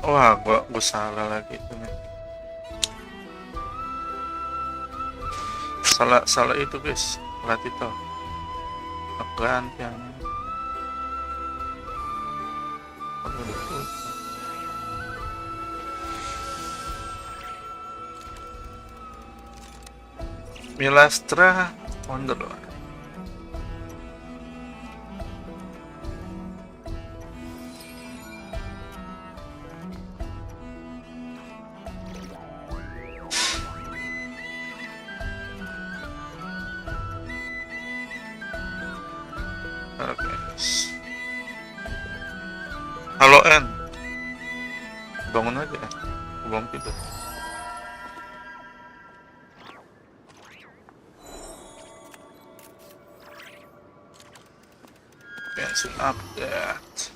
Wah, gua salah lagi tuh. Salah itu guys, latih toh. Ganti yang Milastra Wonderland. Oke. Halo N, bangun aja. Belum tidur. Genshin update.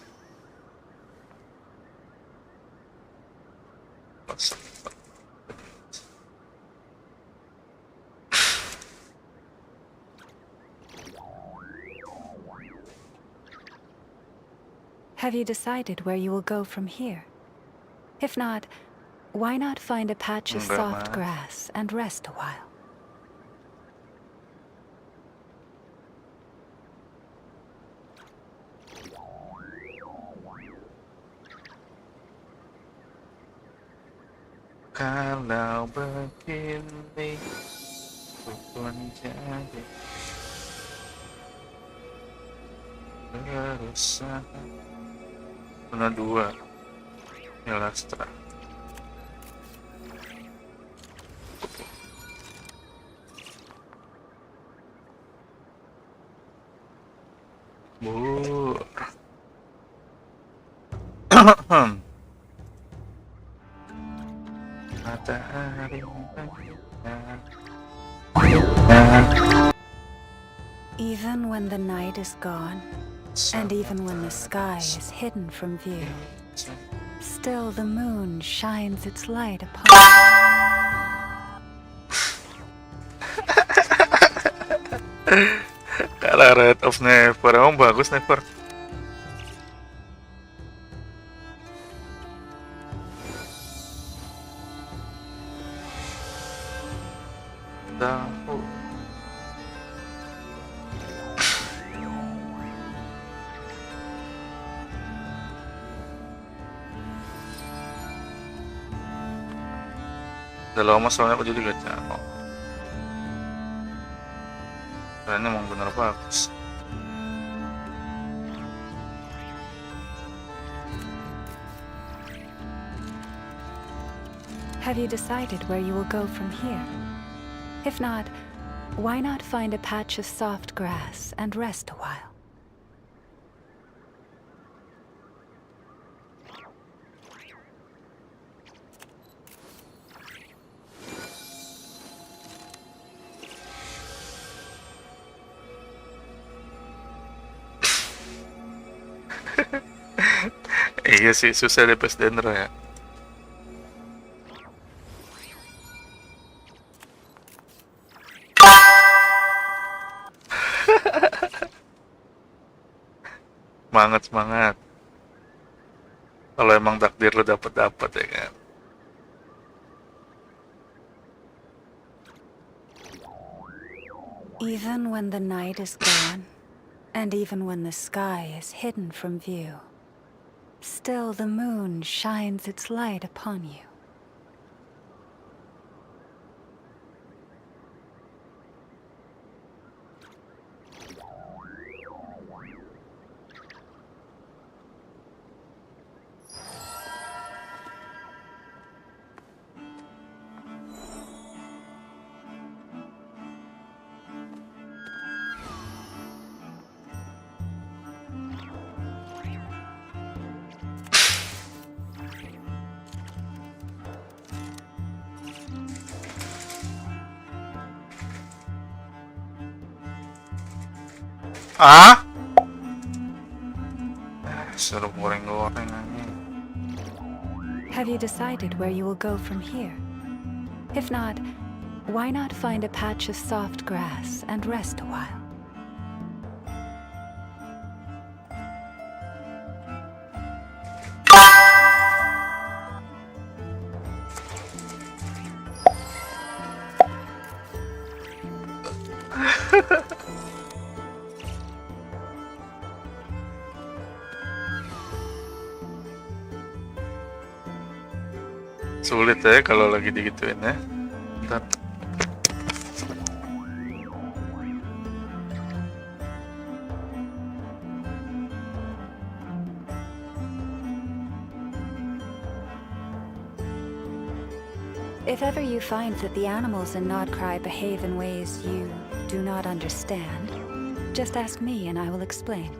Have you decided where you will go from here? If not, why not find a patch of soft grass and rest a while? Kalau begini bukan jadi berusaha. Zona 2 Milastra. Bur. Matahari. Even when the night is gone, and even when the sky is hidden from view, still the moon shines its light upon you. Kalah Red of Never. Emang bagus Never. Tahu. Udah lama soalnya aku jadi gacha. Kayaknya emang bener bagus. Have you decided where you will go from here? If not, why not find a patch of soft grass and rest a while? Iya sih, susah lepas Dendro ya. Semangat. Kalau emang takdir lo dapat ya kan. Even when the night is gone, and even when the sky is hidden from view, still the moon shines its light upon you. Ah? Suruh goreng-goreng aja. Have you decided where you will go from here? If not, why not find a patch of soft grass and rest a while? Sulit ya kalau lagi digituin ya. Bentar. If ever you find that the animals in Nod-Krai behave in ways you do not understand, just ask me and I will explain.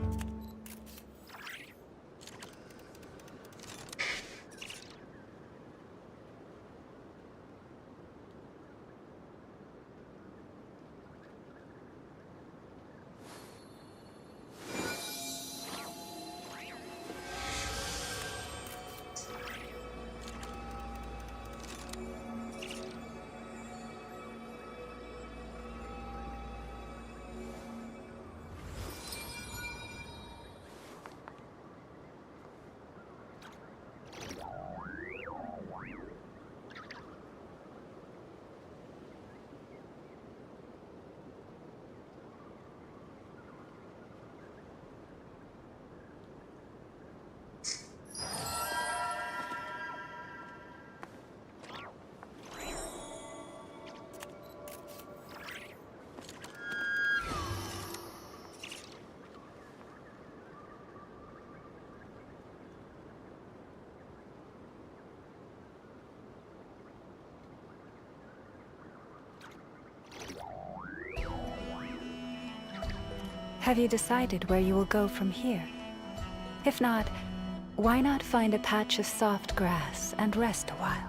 Have you decided where you will go from here? If not, why not find a patch of soft grass and rest a while?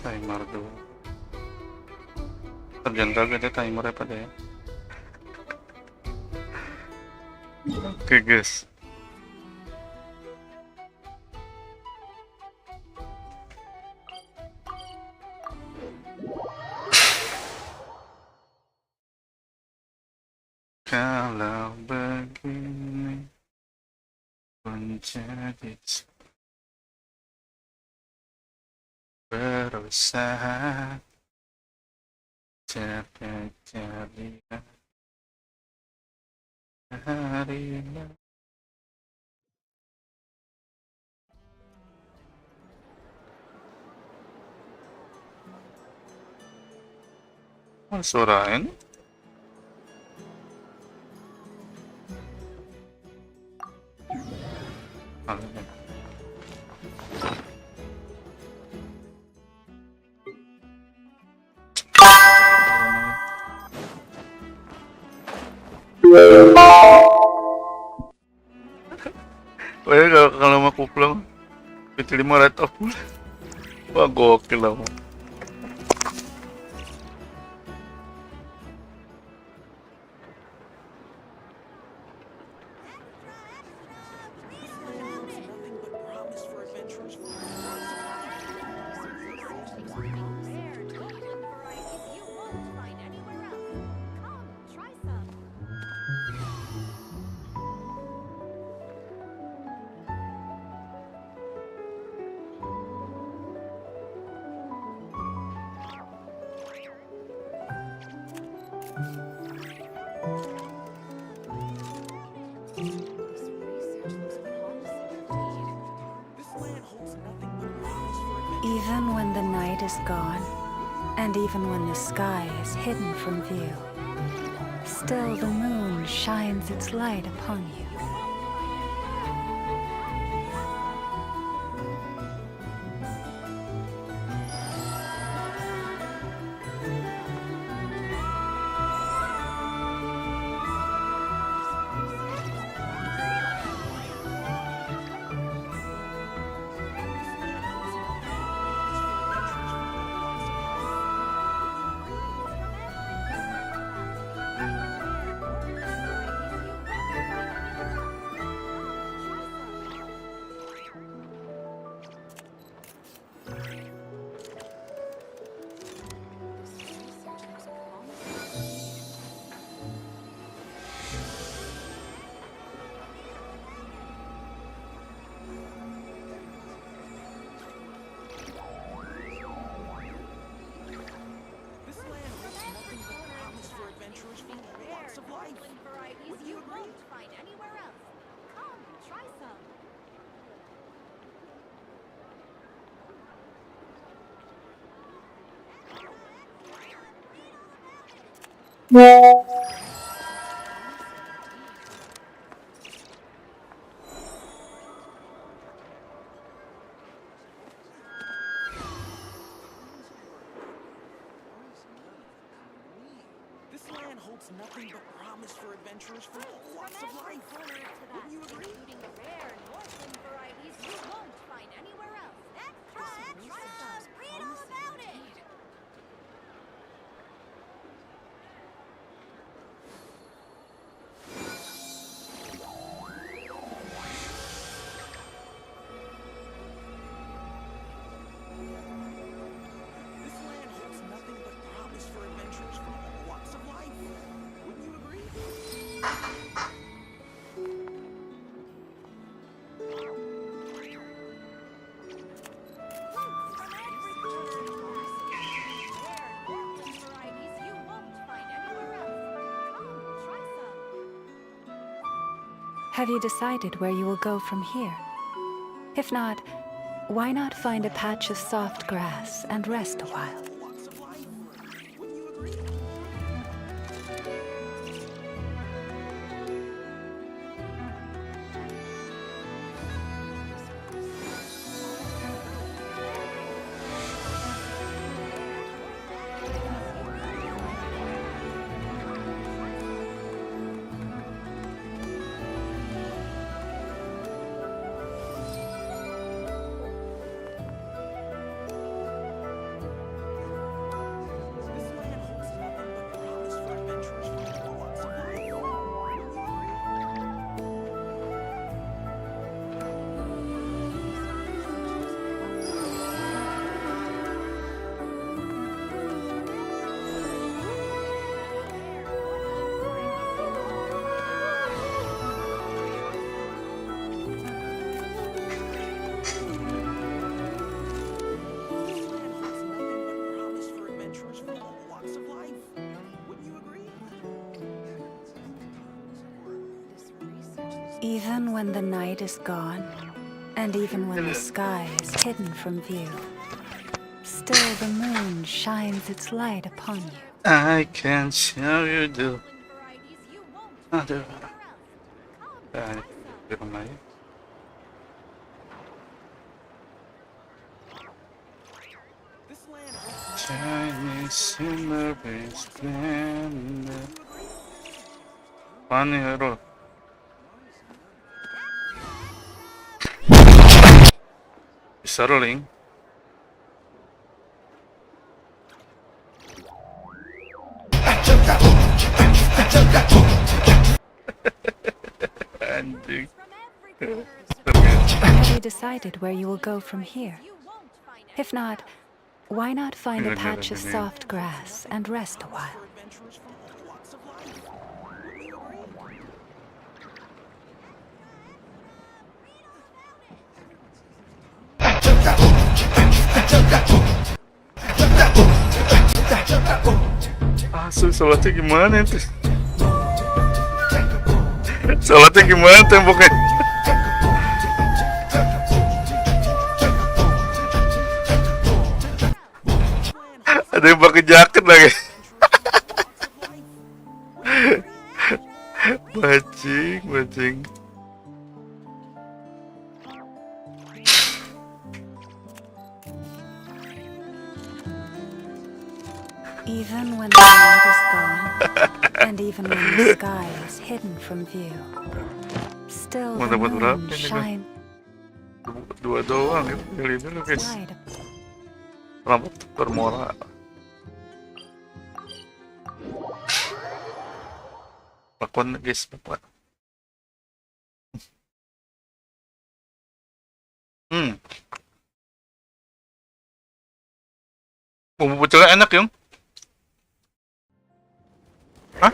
Timer dulu. Terjangkau gitu timernya pada ya. Oke guys. Kalau begini menjadi berusaha capek cari hari suarain kalau mau pulang PT5 right off pula. Wah gokil lah. Even when the night is gone, and even when the sky is hidden from view, still the moon shines its light upon you. varieties you won't find anywhere else. Come, try some. This land holds nothing but promise for adventurers from all walks of life. Wouldn't you agree? Including the rare northern varieties you won't find anywhere else. Extra, extra! Read all about it! This land holds nothing but promise for adventurers from all walks of life. Wouldn't you agree? From every corner of the galaxy. Rare northern varieties you won't find anywhere else. Come, try some. Have you decided where you will go from here? If not, why not find a patch of soft grass and rest a while? All walks of life. Wouldn't you agree? This land holds nothing but promise for adventurers from all walks of life. Wouldn't you agree? This land holds nothing but promise for adventurers from all walks of life. Wouldn't you agree? Even when the night is gone, and even when the sky is hidden from view, still the moon shines its light upon you. I can show you the... Varieties you won't Aduh. find Ah, anywhere else. Come, ini di rumah ya. This land holds Chinese summer splendor. Apaan nih, Hero? Settling. Anjing. from every corner of the Have you decided where you will go from here? you won't find If not, why not find a Good, patch of good, good. soft grass and rest a while? for adventurers from all walks of life. Wouldn't you agree? Ah, sholatnya gimana itu? Sholatnya gimana temboknya? Ada yang pakai jaket lagi. Bajing, bajing. Even when the light is gone, and even when the sky is hidden from view, still Mau the dapat berapa moon ini, Bang? shines Dua doang ya, kali dulu guys. its light upon Rambut bermoral. Pakwan guys, pakwan. Bumbu pecelnya enak yung. Hah?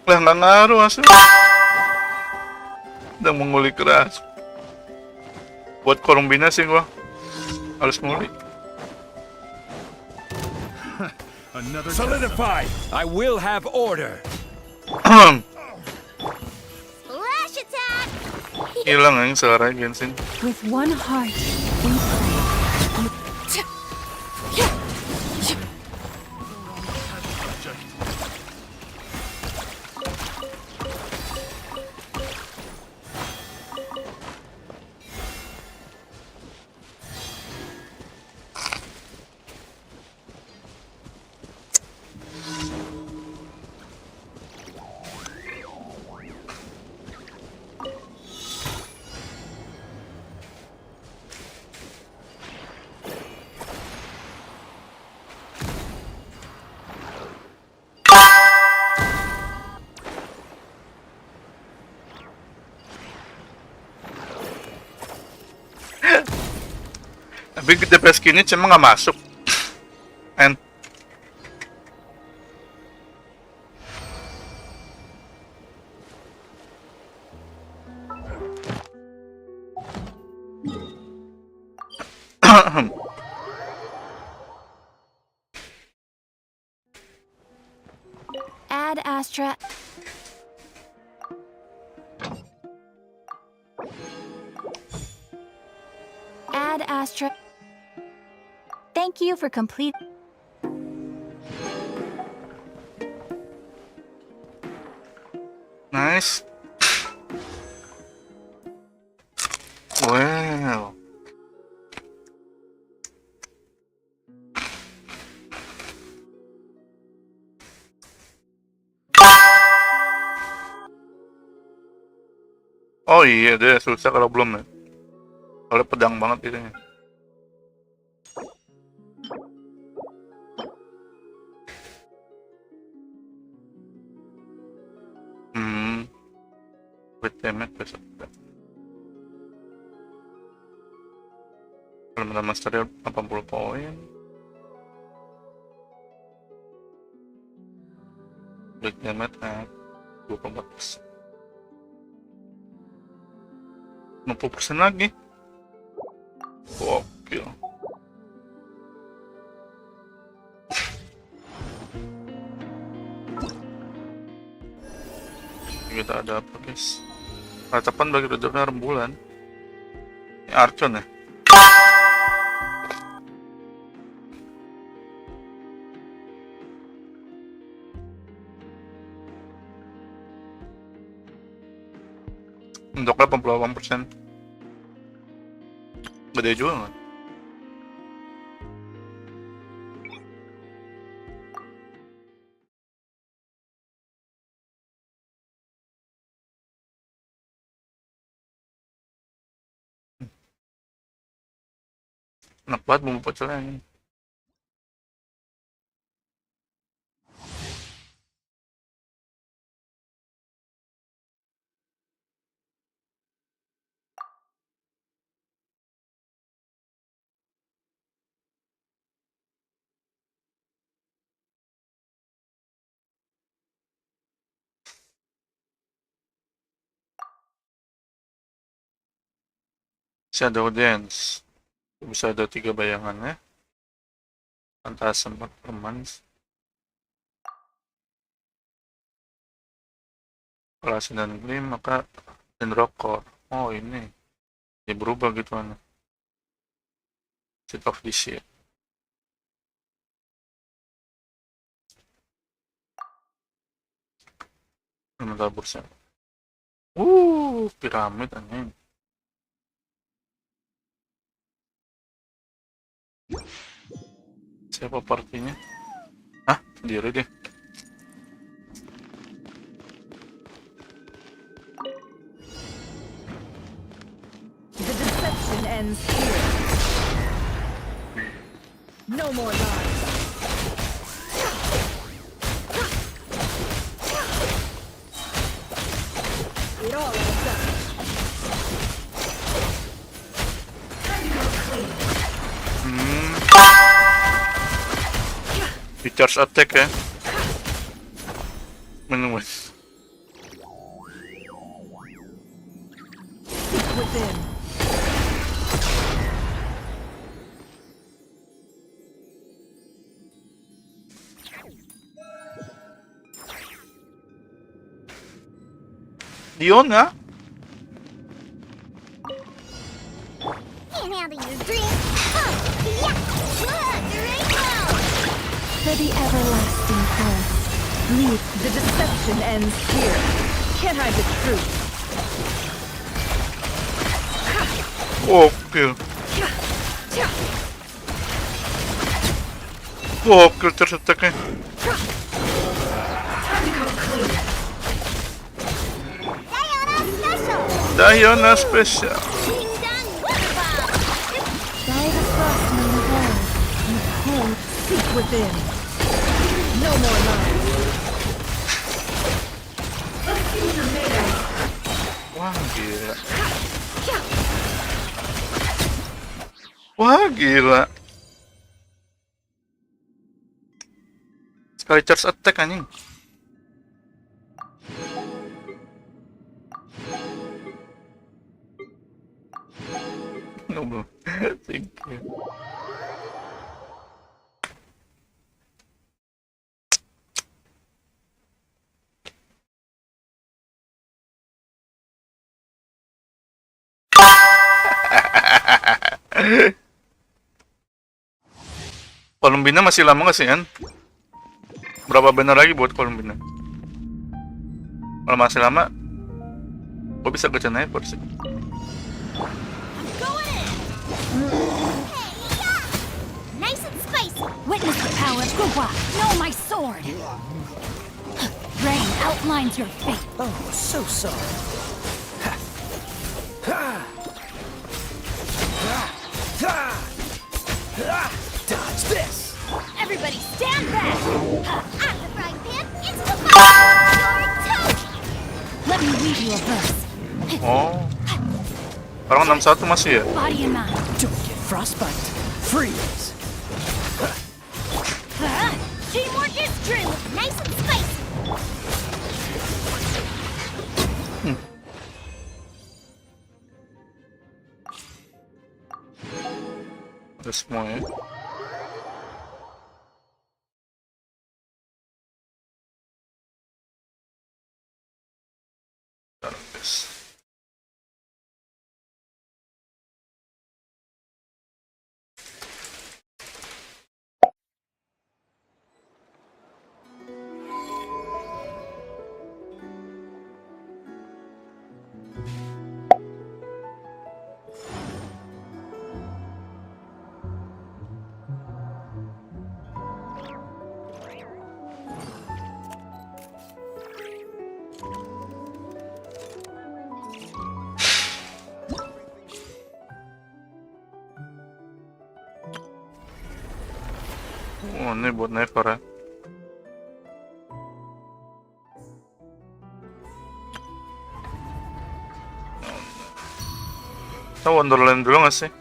Lah nggak ngaruh asli. Udah mengulik keras. Buat kombinasi gua harus ngulik. Another solidify. I will have order. Flash attack! Hilang yang suara Genshin. With one heart, we pray. Tapi gede peskinnya cuma nggak masuk. And Ad Astra. Ad Astra. Thank you for complete. nice. Wow. Oh iya, dia susah kalau belum ya. Kalau pedang banget itunya. Wait damage besok. Elemental Mastery 80 poin. Wait damage 24%. 60% lagi. Gokil. Kita ada apa guys? Ratapan bagi redupnya rembulan. Ini Archon ya? Untuk 88%. Gede juga nggak? Enak banget bumbu pecelnya ini. Shadow Dance. Bisa ada 3 bayangannya. Antara sempat permans. Kalau dan glim maka dan rocker. Oh ini. Dia berubah gitu kan. State of this year. Elemental bursa. Piramid anjing. Siapa partinya? Hah? Sendiri deh. The deception ends here. No more lies. It all adds up. Recharge attack ya. Menunggu. Within. Dion ya? Can't handle your dreams. Yeah. Great now. For the everlasting curse, leave. The deception ends here. Can't hide the truth. Gokil. Gokil terus attack-nya. Diana special. Diana special. Ding dong, wow. By the frostman of earth, You home, seek within. No more lies. Wah gila. Wah gila. Sekali charge attack anjing. No, thank you. Columbina masih lama nggak sih, An? Berapa benar lagi buat Columbina? Kalau masih lama, gue bisa ke channel sih. Nice and spicy. Witness the power of Gugwa. Know my sword. Rain outlines your fate. Oh, so sorry. Dodge this! Everybody stand back. I'm the frying pan. It's the fire. Let me read you a verse. Oh, orang 61 masih ya? Body and mind. Don't get frostbite. Freeze! Teamwork is true. Nice and spicy. Ada semua ya. Taruh guys. Oh, ini buat Never ya. Kita Wonderland dulu gak sih?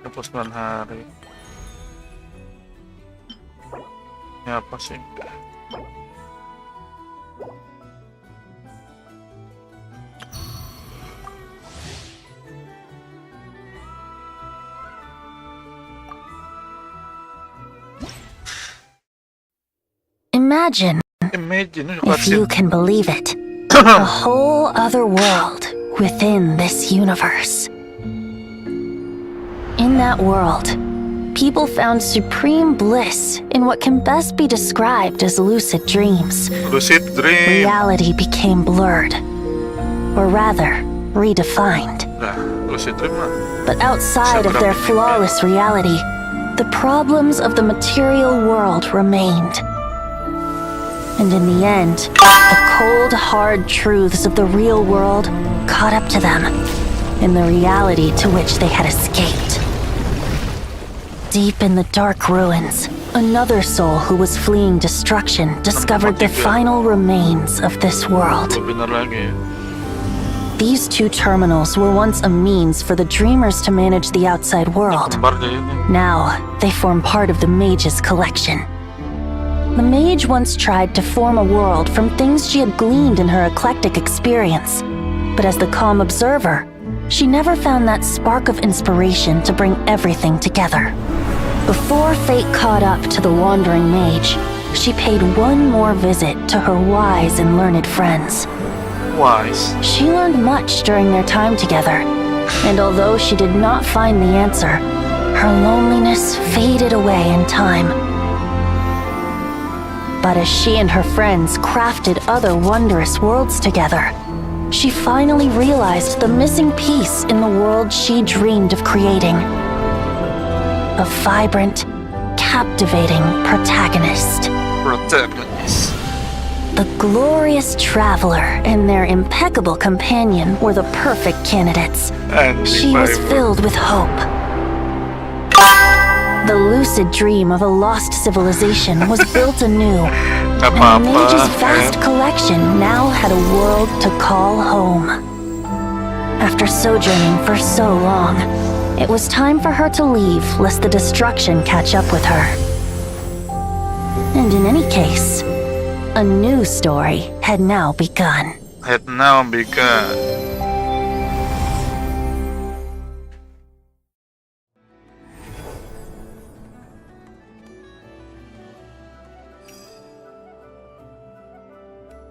29 hari. Ini apa sih? Imagine, Imagine, if you can believe it, a whole other world within this universe. In that world, people found supreme bliss in what can best be described as lucid dreams. Lucid Dream. Reality became blurred, or rather, redefined. Nah, Lucid Dream mah. But outside of their flawless reality, the problems of the material world remained. And in the end, the cold, hard truths of the real world caught up to them in the reality to which they had escaped. Deep in the dark ruins, another soul who was fleeing destruction discovered the final remains of this world. Benar lagi ya. These two terminals were once a means for the dreamers to manage the outside world. Kembar jadi ini. Now, they form part of the mage's collection. The mage once tried to form a world from things she had gleaned in her eclectic experience. But as the calm observer, she never found that spark of inspiration to bring everything together. Before fate caught up to the wandering mage, she paid one more visit to her wise and learned friends. Wise. She learned much during their time together, and although she did not find the answer, her loneliness faded away in time. But as she and her friends crafted other wondrous worlds together, she finally realized the missing piece in the world she dreamed of creating. A vibrant, captivating protagonist. Protagonist. The glorious traveler and their impeccable companion were the perfect candidates. And She was filled with hope. The lucid dream of a lost civilization was built anew, and the mage's vast collection now had a world to call home. After sojourning for so long, it was time for her to leave lest the destruction catch up with her. And in any case, a new story had now begun. Had now begun.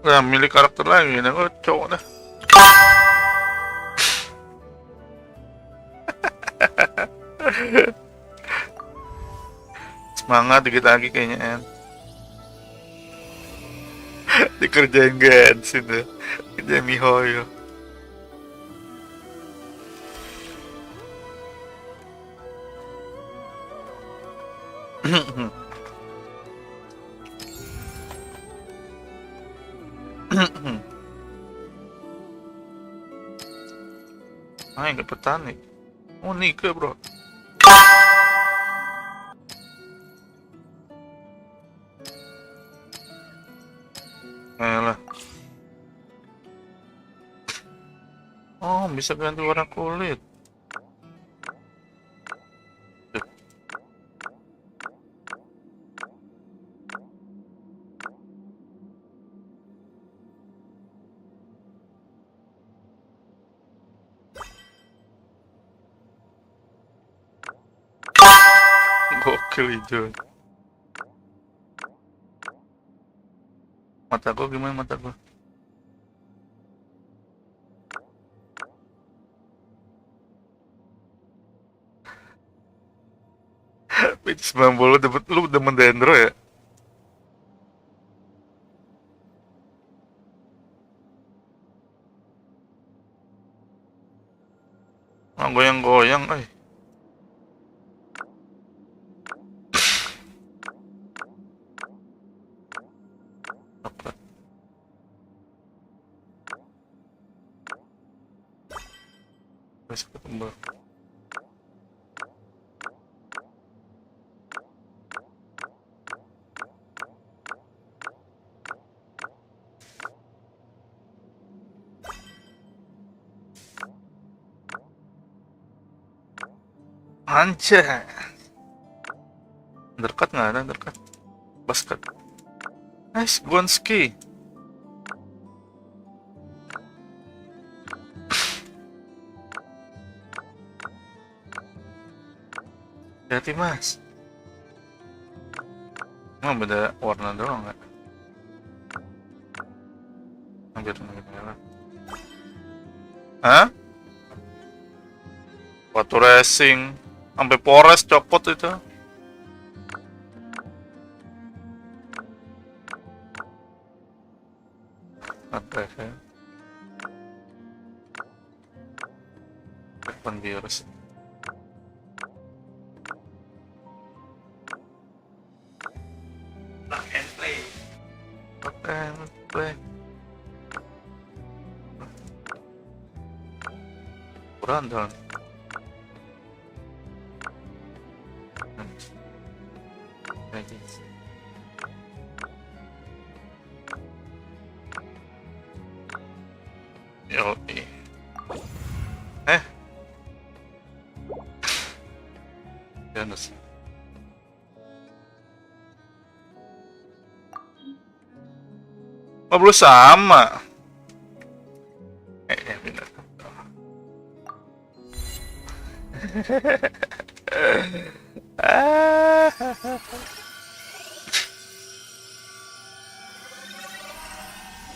Nah, milih karakter lagi, nah gue cowok dah. Semangat dikit lagi kayaknya, En. Dikerjain Genshin deh, kerjain Mihoyo. Nggak petani. Oh, nikah bro. Ayolah. Oh, bisa ganti warna kulit. Gokil hijau. Mata gua gimana mata gua? Pitch 90 lu demen dendro ya? Ah, goyang-goyang, Apa? Bisa ketemu. Anjay. Undercut nggak ada undercut. Basket. Nice, Gonski. Hati mas. Emang beda warna doang nggak? Hampir merah. Hah? Waktu racing sampai Polres copot itu. Apa ya? Depan virus. Plug and play. Plug and play. Kurang dong. Yoi. Janus. Oh, belum sama. Ya benar.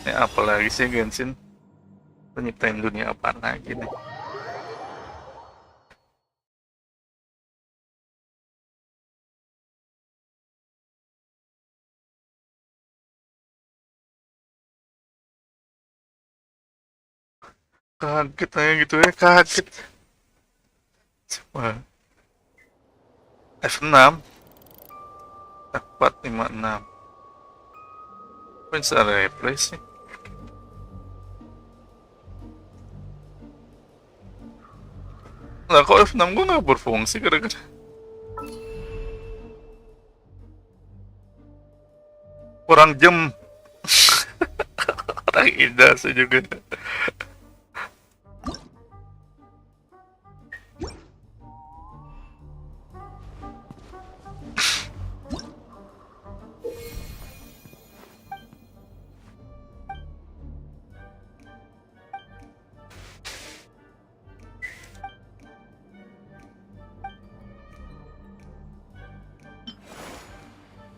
Ini apa lagi sih Genshin? Kita nyiptain dunia apa lagi nih? Kaget aja gitu ya, kaget. Coba. F6 456. Kok bisa replay sih? Lah kok F6 gua nggak berfungsi gara-gara kurang jam. Orang indah sih juga.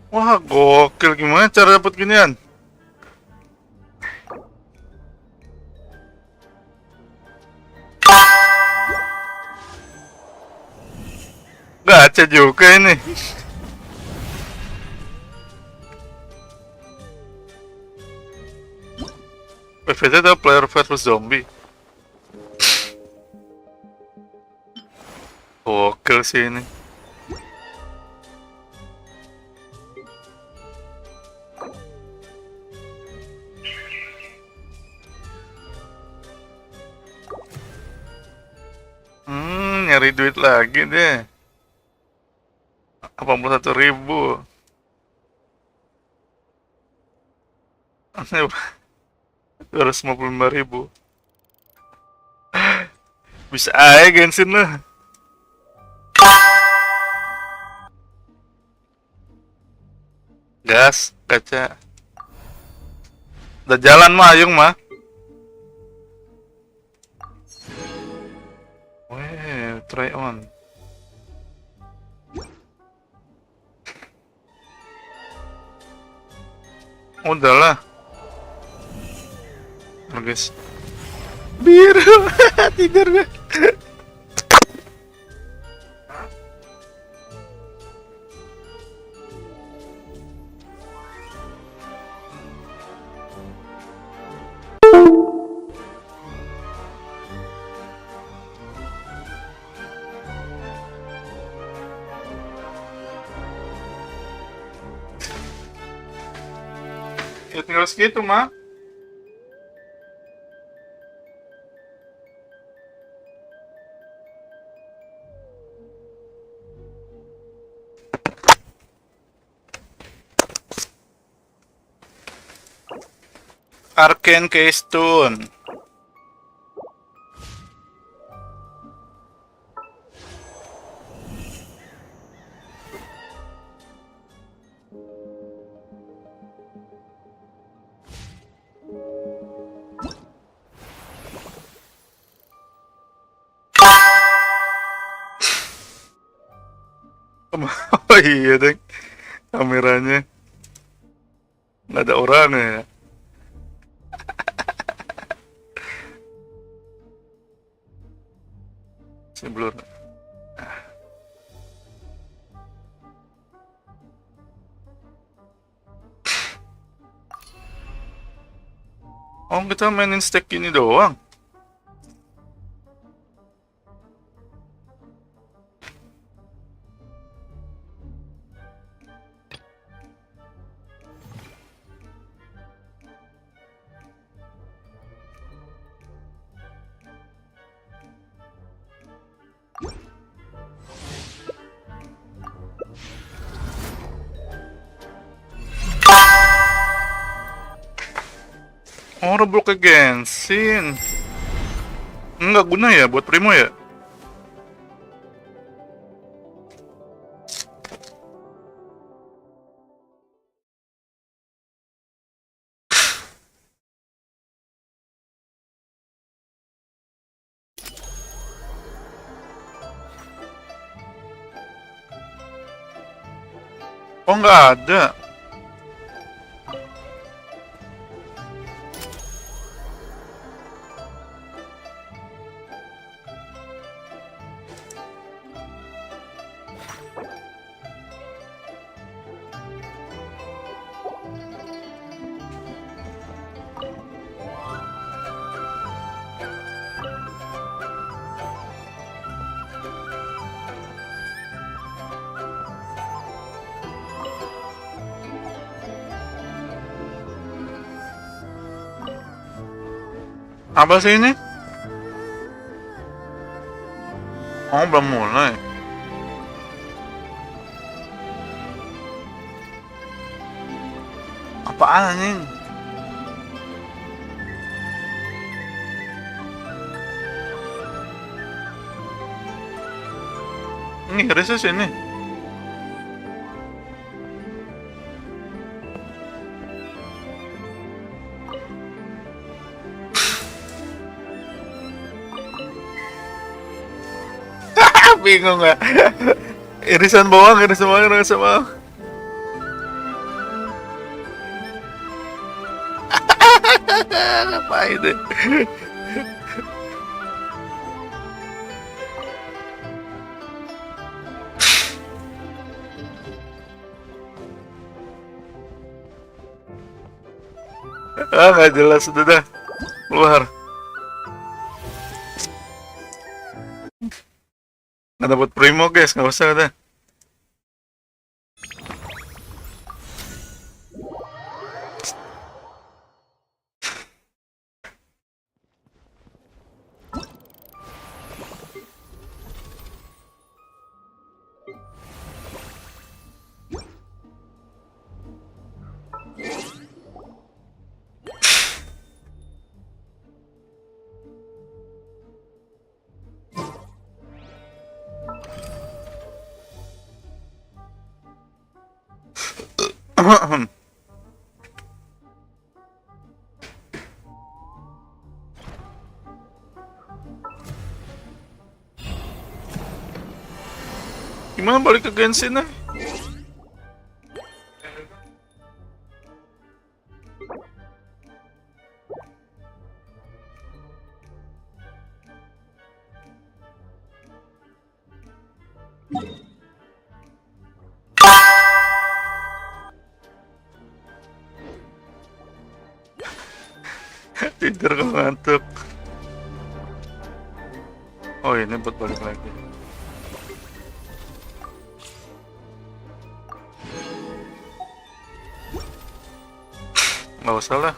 Wah, gokil. Gimana cara dapet ginian? Gacha juga ini. PvZ atau player versus zombie? Gokil sih ini. Nyari duit lagi deh. 81.000. 255.000. Bisa aja Genshin lah. Gas, kaca. Udah jalan mah, Ayung mah. Weh, try on. Udahlah. Oh, guys. Biru. Tidur gue. Ya tinggal segitu mah. Arcane Keystone. Oh iya deng, kameranya nggak ada orangnya ya. Si blur. Oh kita mainin stack ini doang. Oh, reblok ke Genshin. Enggak guna ya buat Primo ya? Oh, nggak ada. Apa sih ini? Oh, belum mulai. Apaan anjing? Ini Rises ini. Bingung nggak? Irisan bawang, irisan bawang, irisan bawang. Ngapain deh? Nggak jelas, udah dah. Keluar. Nggak dapat primo guys, nggak usah dah. Gimana balik ke Genshin nih? Tidur kalau ngantuk. Oh ini buat balik lagi. Nggak usah lah.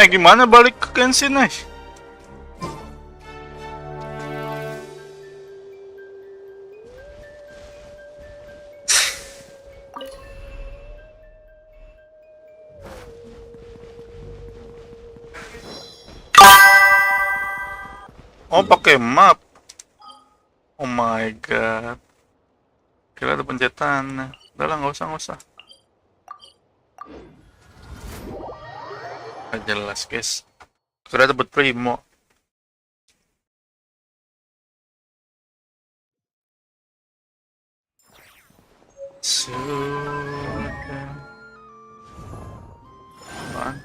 Gimana balik ke Genshin nih? Oh, pakai map. Oh my god. Kira ada pencetan. Udah lah, nggak usah. Nggak jelas guys. Kira dapat primo. Sudah. Apaan?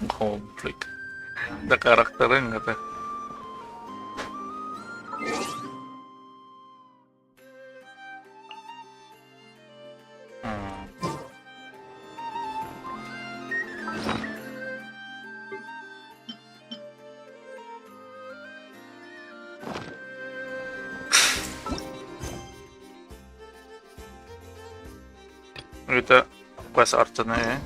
Konflik. Ada karakternya nggak tuh? Kita quest artnya ya.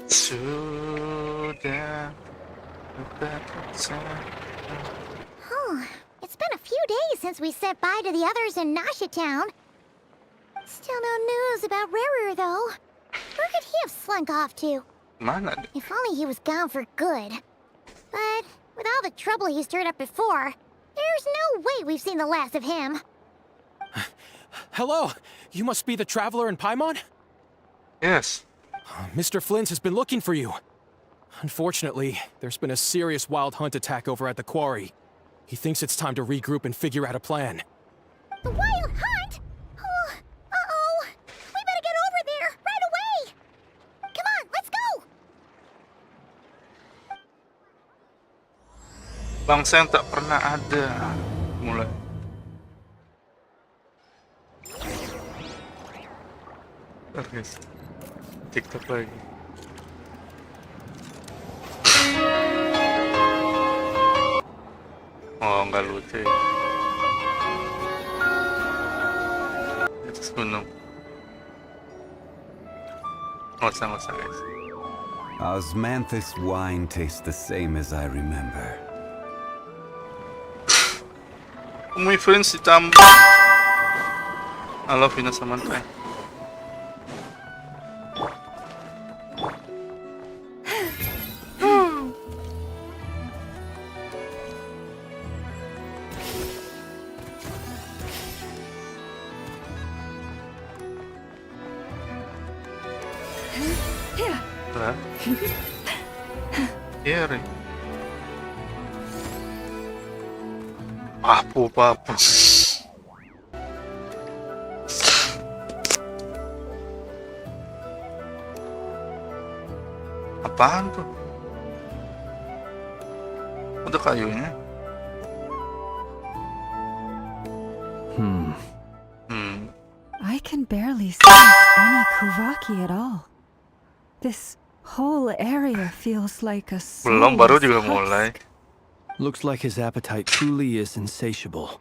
Sudah It's been a few days since we said bye to the others in Nasha Town. Still no news about Rarer, though. Where could he have slunk off to? Mana? If only he was gone for good. But with all the trouble he stirred up before, there's no way we've seen the last of him. Hello, you must be the traveler in Paimon? Yes. Mr. Flint has been looking for you. Unfortunately, there's been a serious wild hunt attack over at the quarry. He thinks it's time to regroup and figure out a plan. The wild hunt? Oh, uh-oh. We better get over there right away. Come on, let's go. Bangsa yang tak pernah ada. Mulai. Ntar guys, TikTok lagi. Oh, nggak lucu ya. Di atas gunung. Nggak usah guys. Osmanthus wine tastes the same as I remember. May friends ditambah. I love you na Samantha. Lah. Iya, Rin. Papu. Apaan tuh? Udah kayunya. I can barely sense any Kuvaki at all. This whole area feels like a Belum, baru soulless juga husk. mulai. Looks like his appetite truly is insatiable.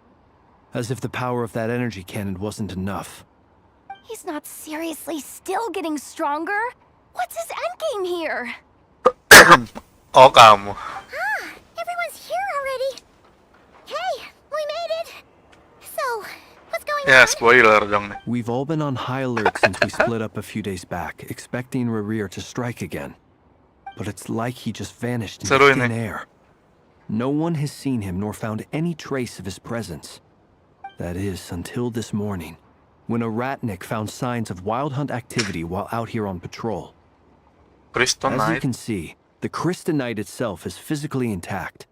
As if the power of that energy cannon wasn't enough. He's not seriously still getting stronger? What's his endgame here? Oh, kamu. Everyone's here already. Hey, we made it. So, what's going Ya, on? spoiler dong nih. We've all been on high alert since we split up a few days back, expecting Rerir to strike again. But it's like he just vanished into Seru thin ini. air. No one has seen him nor found any trace of his presence. That is, until this morning, when a ratnik found signs of wild hunt activity while out here on patrol. As you Kryptonite. can see, the crystonite itself is physically intact,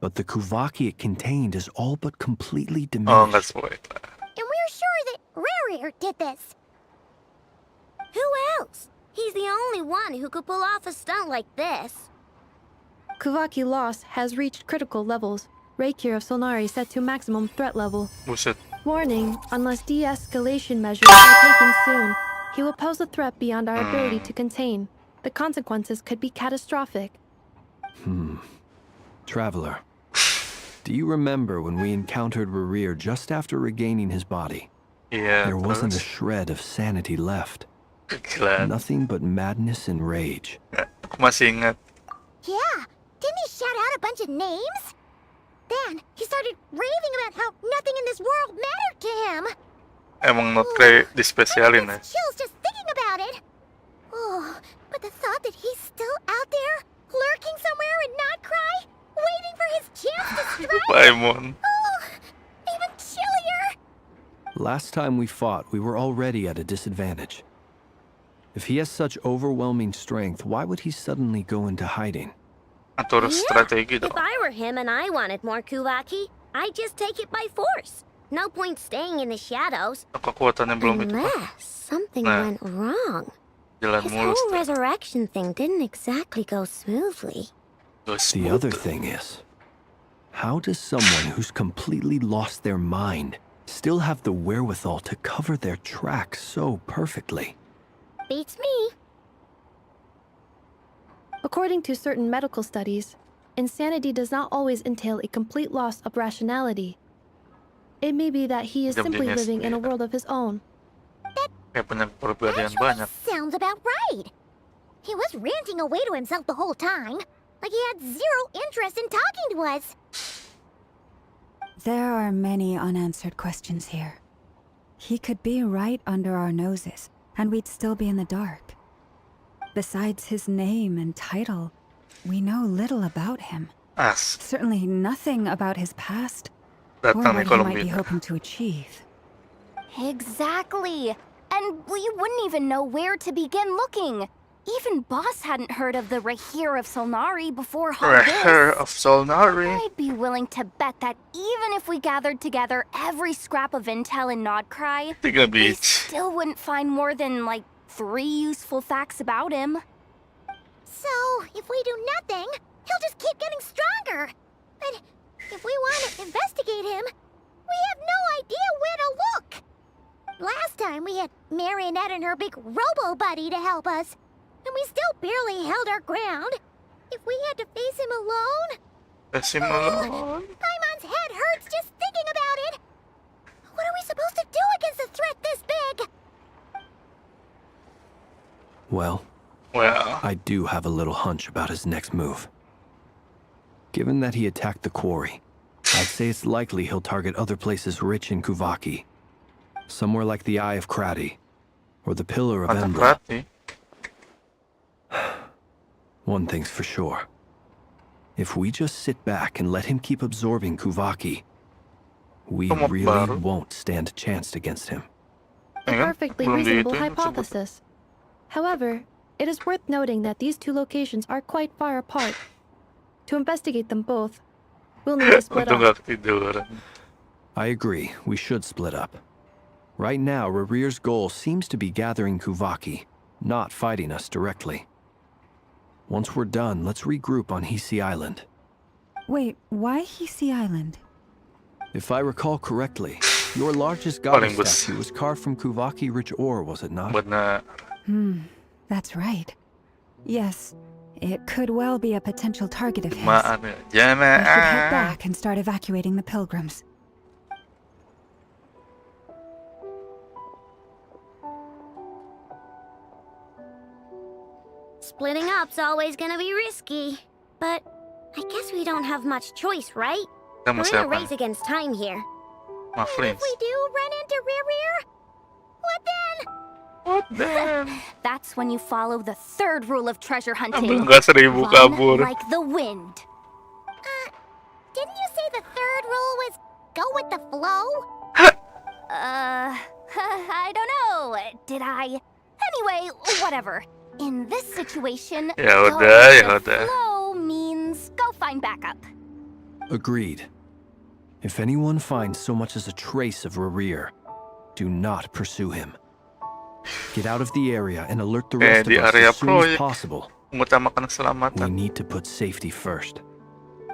but the Kuvaki it contained is all but completely Oh, nggak diminished. spoiler. And we're sure that Rarier did this. Who else? He's the only one who could pull off a stunt like this. Kuvaki loss has reached critical levels. Reikir of Solnari set to maximum threat level. Buset. Warning, unless de-escalation measures are taken soon, he will pose a threat beyond our ability to contain. The consequences could be catastrophic. Traveler, do you remember when we encountered Rerir just after regaining his body? Iya, There wasn't a terus. shred of sanity left. Kegilaan. Nothing but madness and rage. Aku masih ingat. Yeah, didn't he shout out a bunch of names? Then he started raving about how nothing in this world mattered to him. Emang Nod-Krai dispesialin ya. Gets chills just thinking about it. Oh, but the thought that he's still out there, lurking somewhere in Nod-Krai, waiting for his chance to strike. Paimon. Oh, even chillier. Last time we fought, we were already at a disadvantage. If he has such overwhelming strength, why would he suddenly go into hiding? Atur strategi If dong. I were him and I wanted more Kuvaki, I'd just take it by force. No point staying in the shadows. Kekuatan yang belum itu. Unless something Nah. went wrong. Jalan His mulus whole tuh. resurrection thing didn't exactly go smoothly. The other thing is, how does someone who's completely lost their mind still have the wherewithal to cover their tracks so perfectly? Beats me. According to certain medical studies, insanity does not always entail a complete loss of rationality. It may be that he is Diam simply dirinya living in a sendiri. world of his own. Kayak punya kepribadian Actually, banyak. sounds about right. He was ranting away to himself the whole time, like he had zero interest in talking to us. There are many unanswered questions here. He could be right under our noses, and we'd still be in the dark. Besides his name and title, we know little about him. As. Certainly nothing about his past, or Datang nih what he might be Columbine. hoping to achieve. Exactly. And we wouldn't even know where to begin looking. Even Boss hadn't heard of the Rahir of Solnari before all this. Her of Solnari. I'd be willing to bet that even if we gathered together every scrap of intel in Nod-Krai, Tiga we beach. still wouldn't find more than, like, 3 useful facts about him. So, if we do nothing, he'll just keep getting stronger. But if we want to investigate him, we have no idea where to look. Last time we had Marionette and her big robo-buddy to help us, and we still barely held our ground. If we had to face him alone... Paimon's head hurts just thinking about it. What are we supposed to do against a threat this big? Well, I do have a little hunch about his next move. Given that he attacked the quarry, I'd say it's likely he'll target other places rich in Kuvaki. Somewhere like the Eye of Krati, or the Pillar of Embla. One thing's for sure. If we just sit back and let him keep absorbing Kuvaki, we really won't stand a chance against him. A perfectly reasonable hypothesis. However, it is worth noting that these two locations are quite far apart. To investigate them both, we'll need to split up. I agree, we should split up. Right now, Rarir's goal seems to be gathering Kuvaki, not fighting us directly. Once we're done, let's regroup on Hisi Island. Wait, why Hisi Island? If I recall correctly, your largest goddess statue was carved from Kuvaki-rich ore, was it not? That's right. Yes, it could well be a potential target of his. We should head back and start evacuating the pilgrims. Splitting up's always gonna be risky. But I guess we don't have much choice, right? We're in a race against time here. My friends. If we do run into Rarir, what then? What then? That's when you follow the third rule of treasure hunting. Run like the wind. Didn't you say the third rule was go with the flow? I don't know. Did I? Anyway, whatever. In this situation, go with the flow means go find backup. Agreed. If anyone finds so much as a trace of Rarir, do not pursue him. Get out of the area and alert the rest of us as soon as possible. We need to put safety first.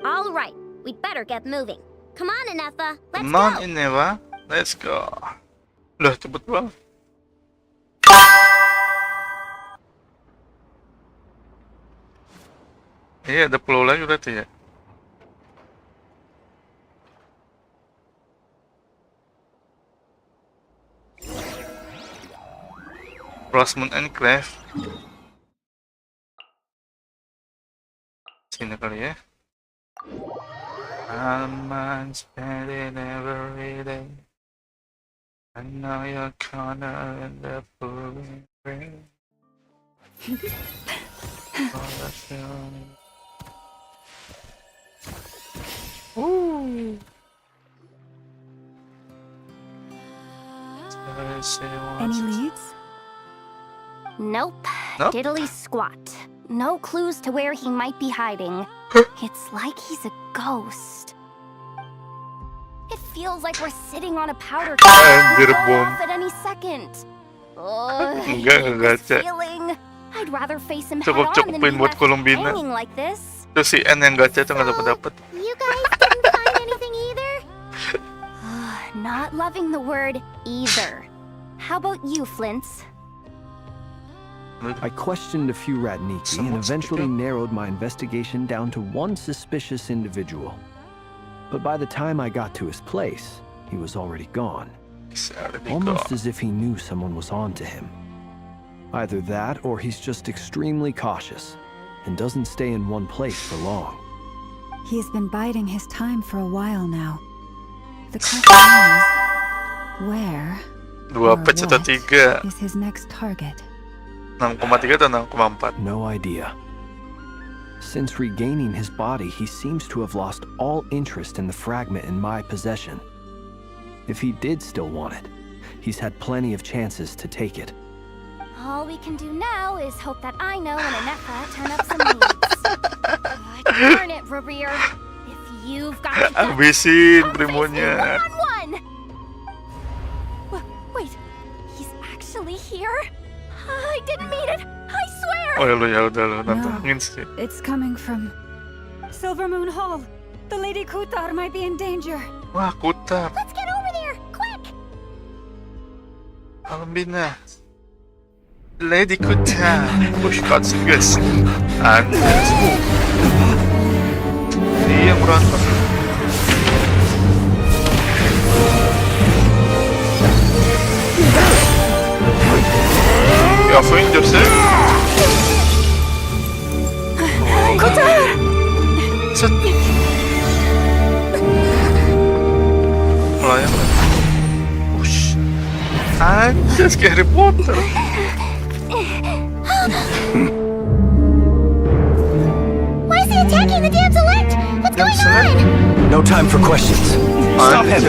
All right, we'd better get moving. Come on, Inefa, let's go. Come on, Inefa, let's go. Loh, cepet banget. Iya, ada pulau lagi berarti ya. Rosemont Enclave. Sini kali ya. I'm spending every day. I know you're gonna end up pulling rain. Ooh. Any leads? Nope. Diddly squat. No clues to where he might be hiding. It's like he's a ghost. It feels like we're sitting on a powder keg off at any second. Enggak feeling. I'd rather face him head on than be left hanging like this. Terus si N yang gacha tuh nggak dapat. You guys didn't find anything either? Not loving the word either. How about you, Flints? I questioned a few Ratniki and eventually narrowed my investigation down to one suspicious individual. But by the time I got to his place, he was already gone. Almost as if he knew someone was on to him. Either that or he's just extremely cautious and doesn't stay in one place for long. He's been biding his time for a while now. The question is, where or what is his next target? 6,3 atau 6,4? No idea. Since regaining his body, he seems to have lost all interest in the fragment in my possession. If he did still want it, he's had plenty of chances to take it. All we can do now is hope that I know and Anefa turn up some leads. Darn it, Rereer. If you've got to get Habisin I'll face you Primonya. one-on-one. Wait, he's actually here? I didn't mean it. I swear. Oh ya lo, ya udah lo, nantangin sih. It's coming from Silver Moon Hall. The Lady Kutar might be in danger. Wah, Kutar. Let's get over there, quick. Alambina. Lady Kutar. Push cuts guys. Anjas. Dia berantem. Ya Avengers ya. Set. Melayang. Ush. Anjas kayak Harry Potter. Why is he attacking the damselette? What's going on? No time for questions. Stop him.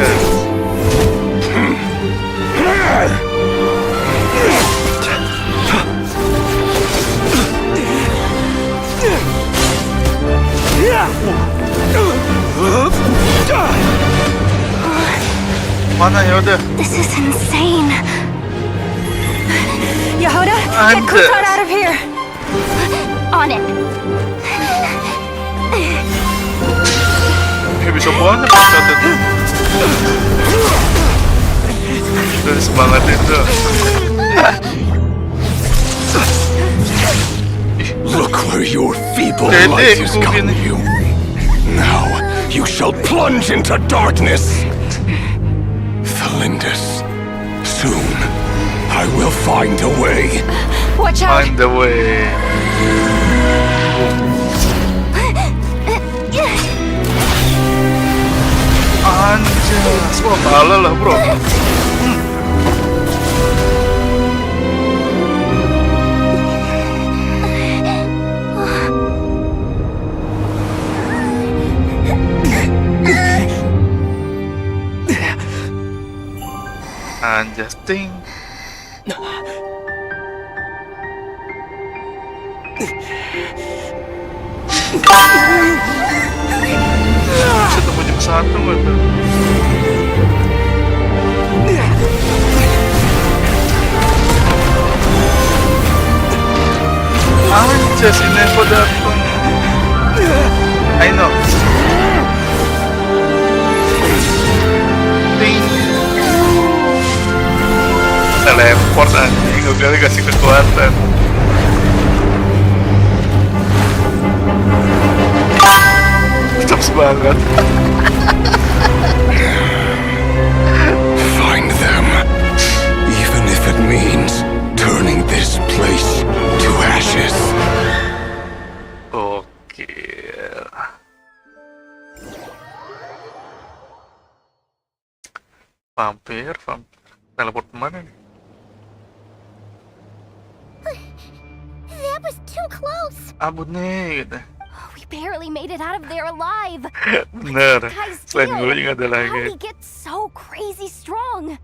Mana ya udah. This is insane. Yehuda, get Anjas. Kutar out of here. On it. Bisa banget satu tuh. Dari semangat itu. Look where your feeble Dedek, light has ku gotten gini. you. Now you shall plunge into darkness. Felindus, soon I will find a way. Watch out. Find the way. Anjas, wah kalah lah bro. Anjas ting. Bisa temu jam 1 nggak tuh? Anjas, ini aku datang. I know. Ting. Teleport anjing, gue kali kasih kekuatan. Tetap semangat. Find them, even if it means turning this place to ashes. Oke. Vampir. Teleport kemana nih? That was too close. Abut nih gitu. We barely made it out of there alive. Bener. Guys, Selain deal. gue nggak ada How lagi. he get so crazy strong?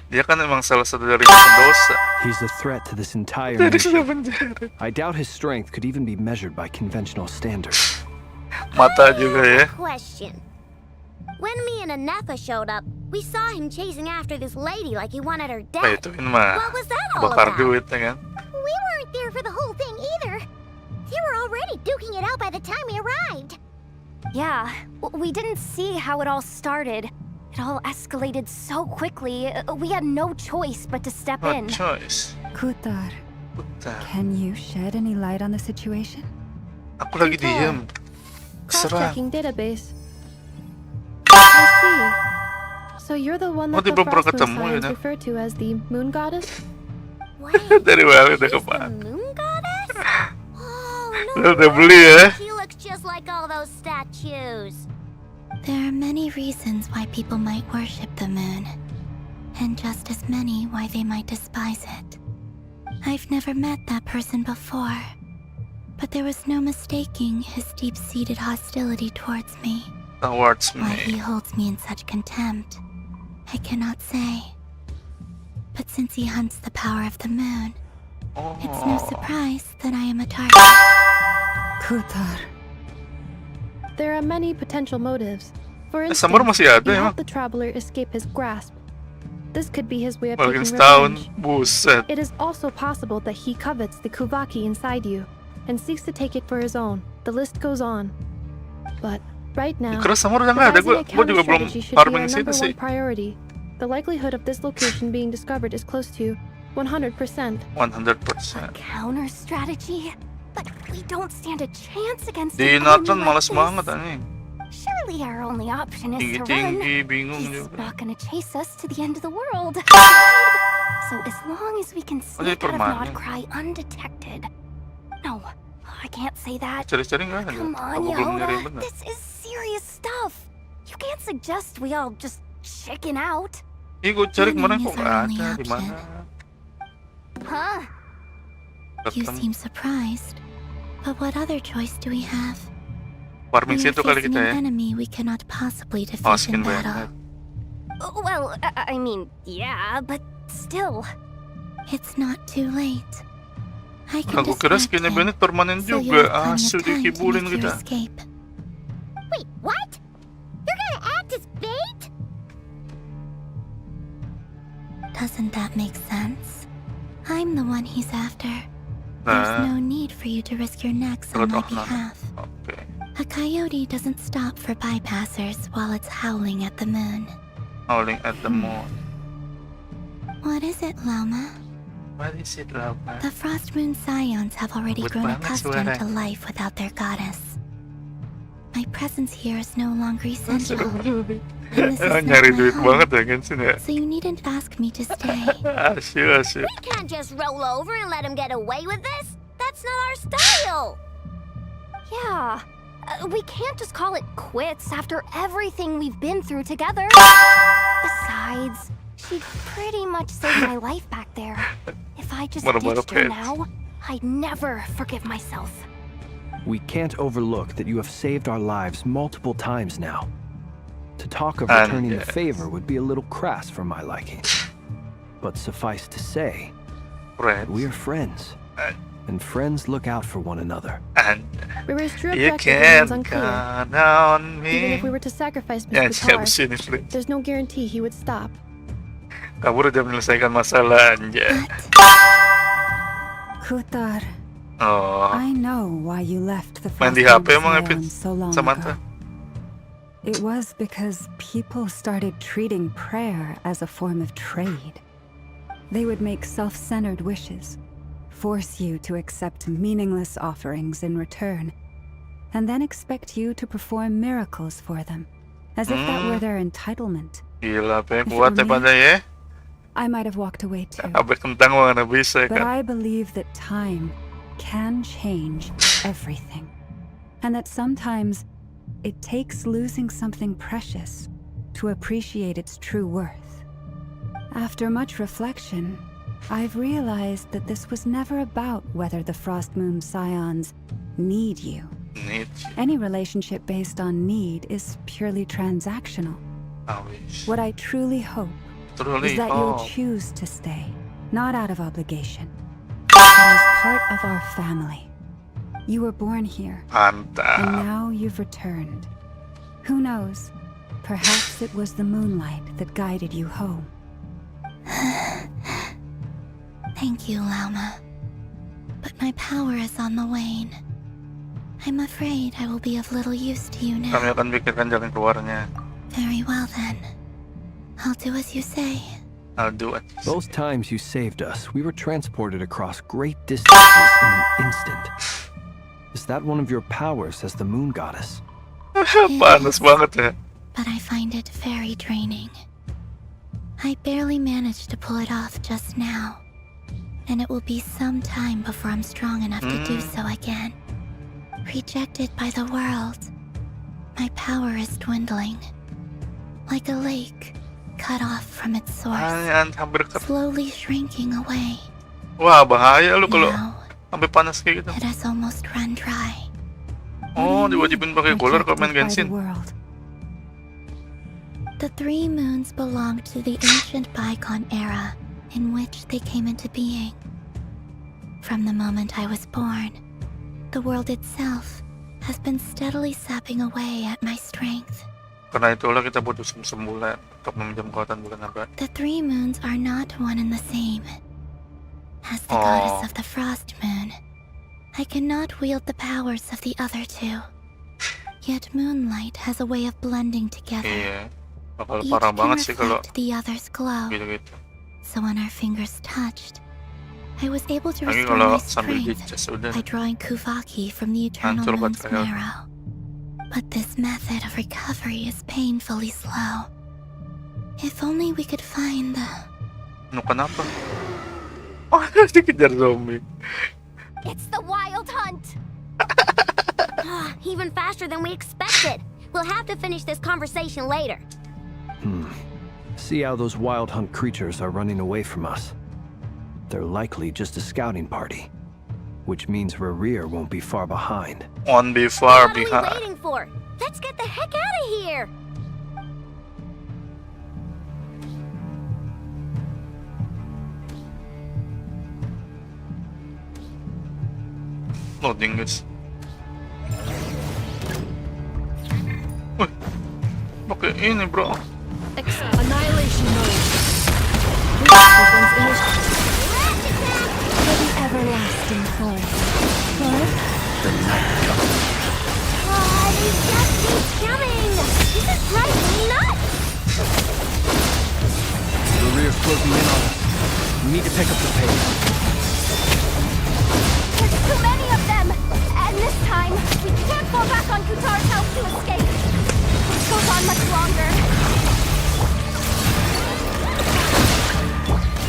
Dia kan emang salah satu dari pendosa. He's a threat to this entire Dari nation. sudah penjara. I doubt his strength could even be measured by conventional standards. Mata juga ya. Question. When me and Anefa showed up, we saw him chasing after this lady like he wanted her Nah dead. ituin mah. What was that all Bakar about? duit ya kan. We weren't there for the whole thing either. They were already duking it out by the time we arrived. Yeah, we didn't see how it all started. It all escalated so quickly, we had no choice but to step No in. choice. Kutar, Bentar. can you shed any light on the situation? Aku lagi diem. Serang. Cross-checking database. I see. So you're the one Oh, that dia the belum pernah Frost Moon ketemu, Science ya? referred to as the Moon Goddess? Dari mana udah She's the kemana? moon goddess? Oh, Lu udah beli ya? She looks just like all those statues. There are many reasons why people might worship the moon, and just as many why they might despise it. I've never met that person before, but there was no mistaking his deep-seated hostility towards me. Towards Why he me. holds me in such contempt, I cannot say. But since he hunts the power of the moon, It's no surprise that I am a target. Kutar. There are many potential motives. For Sa mura instance, masih ada he emang. helped the traveler escape his grasp. This could be his way of Malaking taking setahun. revenge. Buset. It is also possible that he covets the Kuvaki inside you and seeks to take it for his own. The list goes on. But right now, Keras sama udah nggak ada. Gue devising a juga belum counter-strategy should be farming our situ number sih. one priority. The likelihood of this location being discovered is close to 100%. 100%. Counter strategy? But we don't stand a chance against Di an Nathan enemy malas like banget this. anjing. Surely our only option is to run. Tinggi-tinggi, bingung He's juga. not gonna chase us to the end of the world. So as long as we can Jadi sneak out of permanen. Nod-Krai undetected. No, I can't say that. Cari-cari nggak ada. Come Aku on, belum nyari Yoda. bener. This is serious stuff. You can't suggest we all just chicken out. Ih, gue cari kemarin Running kok is nggak our only ada. Di option. mana? Huh? You Ketemu. seem surprised. But what other choice do we have? Farming We are situ kali facing kita an ya. enemy we cannot possibly Oh, defeat skin in banget. battle. Well, I mean, yeah, but still. It's not too late. I can Aku kira distract skinnya him, Bennett permanen so you juga. have plenty of Asu time to dikibulin make your kita. escape. Wait, what? You're gonna act as bait? Doesn't that make sense? I'm the one he's after. There's Nah, no need for you to risk your necks Turut on my off na. behalf. Oke. A coyote doesn't stop for bypassers while it's howling at the moon. Howling at the moon. What is it, Lama? What is it, Lama? The Frost Moon Scions have already Lembut grown banget accustomed suara. to life without their goddess. My presence here is no longer essential. And this is Nyari not my duit home, banget ya Genshin ya. so you needn't ask me to stay. Asyik. We can't just roll over and let him get away with this. That's not our style. Yeah, we can't just call it quits after everything we've been through together. Besides, she pretty much saved my life back there. If I just Mana-mana ditched her pets. now, I'd never forgive myself. We can't overlook that you have saved our lives multiple times now. To talk of And returning the yes. favor would be a little crass for my liking. But suffice to say, Friends. we are friends. And friends look out for one another. And River's true you objective remains can unclear. count on Even if we me. were to sacrifice Yan, Mr. siya Tar, sini friend. there's no guarantee he would stop. Kamu udah menyelesaikan masalah anja. Kutar, Oh, I know why you left the main di Frost HP Moon emang Scions Epit so long Samantha. ago. It was because people started treating prayer as a form of trade. They would make self-centered wishes, force you to accept meaningless offerings in return, and then expect you to perform miracles for them, as if that were their entitlement. Gila, pe If it kuat were ya me, pada ya. I might have walked away too. Abis kentang mana bisa But kan. I believe that time can change everything. And that sometimes it takes losing something precious to appreciate its true worth. After much reflection, I've realized that this was never about whether the Frost Moon Scions need you. Need. Any relationship based on need is purely transactional. Awis. What I truly hope Truly. is that Oh. you'll choose to stay, not out of obligation, but as part of our family. You were born here, and Mantap. now you've returned. Who knows? Perhaps it was the moonlight that guided you home. Thank you, Lama. But my power is on the wane. I'm afraid I will be of little use to you Kami now. akan pikirkan jalan keluarnya. Very well then. I'll do as you say. I'll do it. Those times you saved us, we were transported across great distances in an instant. Is that one of your powers as the moon goddess? Panas banget ya. But I find it very draining. I barely managed to pull it off just now. And it will be some time before I'm strong enough to do so again. Rejected by the world, my power is dwindling. Like a lake, cut off from its source, Ayan, hampir ke... slowly shrinking away. Wah, bahaya lu kalau Now, sampai panas kayak gitu. it has almost run dry. Oh, diwajibin pakai cooler kalau main Rejected by the Genshin. world. The 3 moons belonged to the ancient bygone era in which they came into being. From the moment I was born, the world itself has been steadily sapping away at my strength. Karena itulah kita butuh sembulan untuk meminjam kekuatan bulan abadi. The 3 moons are not one and the same. As the goddess of the frost moon, I cannot wield the powers of the other 2. Yet moonlight has a way of blending together. Iya, bakal Each parah can banget sih kalau reflect the other's glow. gitu-gitu. So when our fingers touched, I was able to Lagi restore kalau my sambil strength dicas udah by drawing Kuvaki from the eternal hancur moon's baterai. marrow. But this method of recovery is painfully slow. If only we could find the... Ano kenapa? Oh, dikejar zombie. It's the wild hunt! Even faster than we expected. We'll have to finish this conversation later. See how those wild hunt creatures are running away from us. They're likely just a scouting party, which means Rerir won't be far behind. Won't be far What are we behind. waiting for? Let's get the heck out of here! Loading guys. Wih, pakai ini bro. Annihilation mode. This one's initiative. For the everlasting forest. What? These just keep coming! This is driving me nuts! Rerir's closing in on us. We need to pick up the pace. There's too many of them! And this time, we can't fall back on Kutar's help to escape. If this goes on much longer.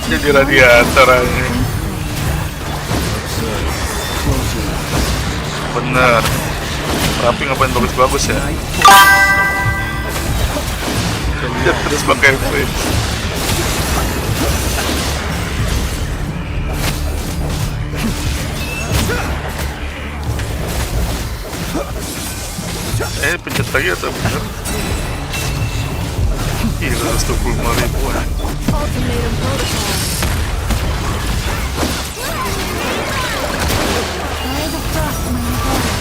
Jadi radiator aja. Bener. Rapi ngapain bagus-bagus ya? Dia terus pakai face. Pencet lagi atau bener? Gila, 125.000-an. Ultimatum protocol. Try the frost moon harder.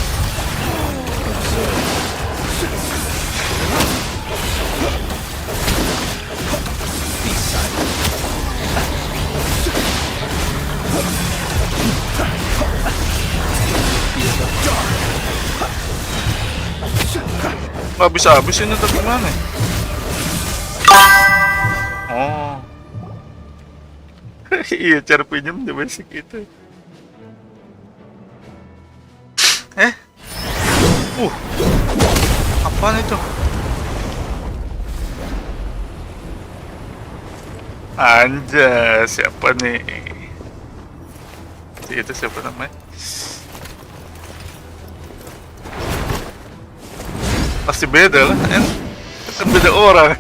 Be silent. Fear the dark. Nggak bisa habis ini atau gimana? Oh. Iya, cara pinjam di basic itu. Apaan itu? Anjas, siapa nih? Itu siapa namanya? Pasti beda lah, kan beda orang.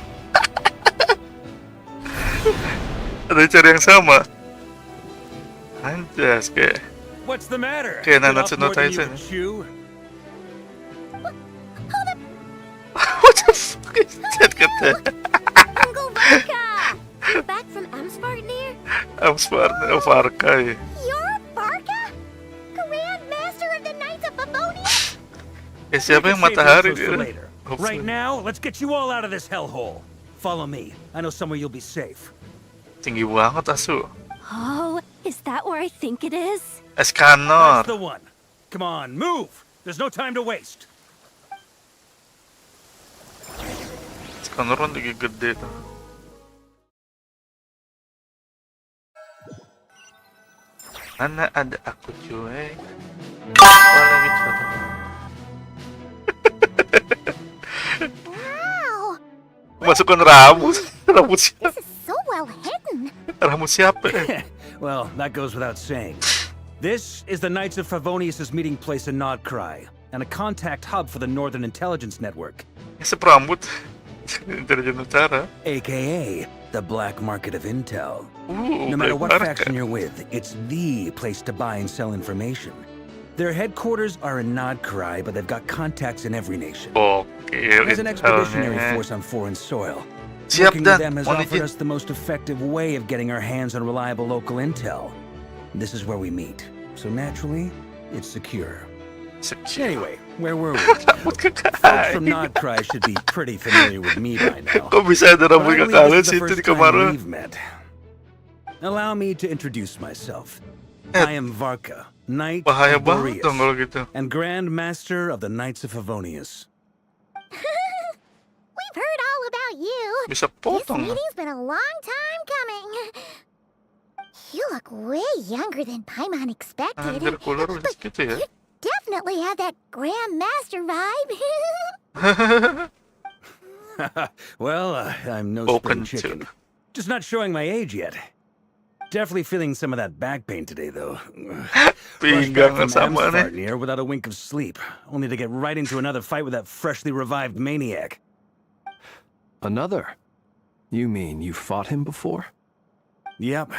Ada cari yang sama. Anjas, kayak What's the matter? kayak Bit Nanatsu off no more than you Taisen. can chew? What the fuck is that kata? Uncle Varka! You're back from Amspartnir? Varka ya. You're Varka? Grand Master of the Knights of Bavonia? Siapa yang We can save matahari those for dia? later. Right now, let's get you all out of this hellhole. Follow me. I know somewhere you'll be safe. Tinggi banget asu. Oh, is that where I think it is? Eskanor. That's the one. Come on, move. There's no time to waste. Eskanor kan tinggi gede tuh. Mana ada aku cuy? Apa lagi coba? Wow! Masukkan rambut. Rambut siapa? This is so well hidden. Rambut siapa? Well, that goes without saying. This is the Knights of Favonius' meeting place in Nod-Krai, and a contact hub for the Northern Intelligence Network. Seperambut. Intelijen utara. AKA the black market of intel. No No matter what faction you're with, it's the place to buy and sell information. Their headquarters are in Nod-Krai, but they've got contacts in every nation. As an expeditionary force on foreign soil, Siap working dan, with them has mohon offered izin. us the most effective way of getting our hands on reliable local intel. This is where we meet. so naturally, it's secure. Secure. Anyway, where were we? Folks from Nod-Krai should be pretty familiar with me by now. Kok bisa ada But I rambut believe kakalan this is sih the itu di first time kamar? we've met. Allow me to introduce myself. I am Varka, Knight Bahaya of banget dong kalau Boreas, gitu. and Grand Master of the Knights of Favonius. We've heard all about you. Bisa This potong. meeting's been a long time coming. You look way younger than Paimon expected. Anjir, cooler udah gitu ya. You definitely have that Grand Master vibe. Well, I'm no Open spring chicken. Just not showing my age yet. Definitely feeling some of that back pain today, though. Rushed back Pinggang from sama nih. Amsfartnir without a wink of sleep, only to get right into another fight with that freshly revived maniac. Another? You mean you fought him before? Yep.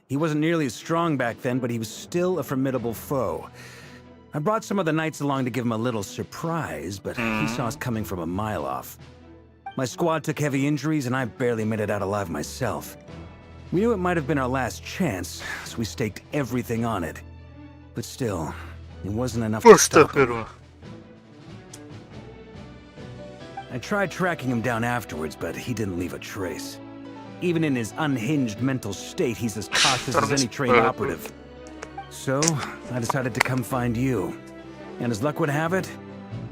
He wasn't nearly as strong back then, but he was still a formidable foe. I brought some of the knights along to give him a little surprise, but he saw us coming from a mile off. My squad took heavy injuries, and I barely made it out alive myself. We knew it might have been our last chance, so we staked everything on it. But still, it wasn't enough to stop him. Astagfirullah. I tried tracking him down afterwards, but he didn't leave a trace. Even in his unhinged mental state, he's as cautious as any trained operative. So, I decided to come find you. And as luck would have it,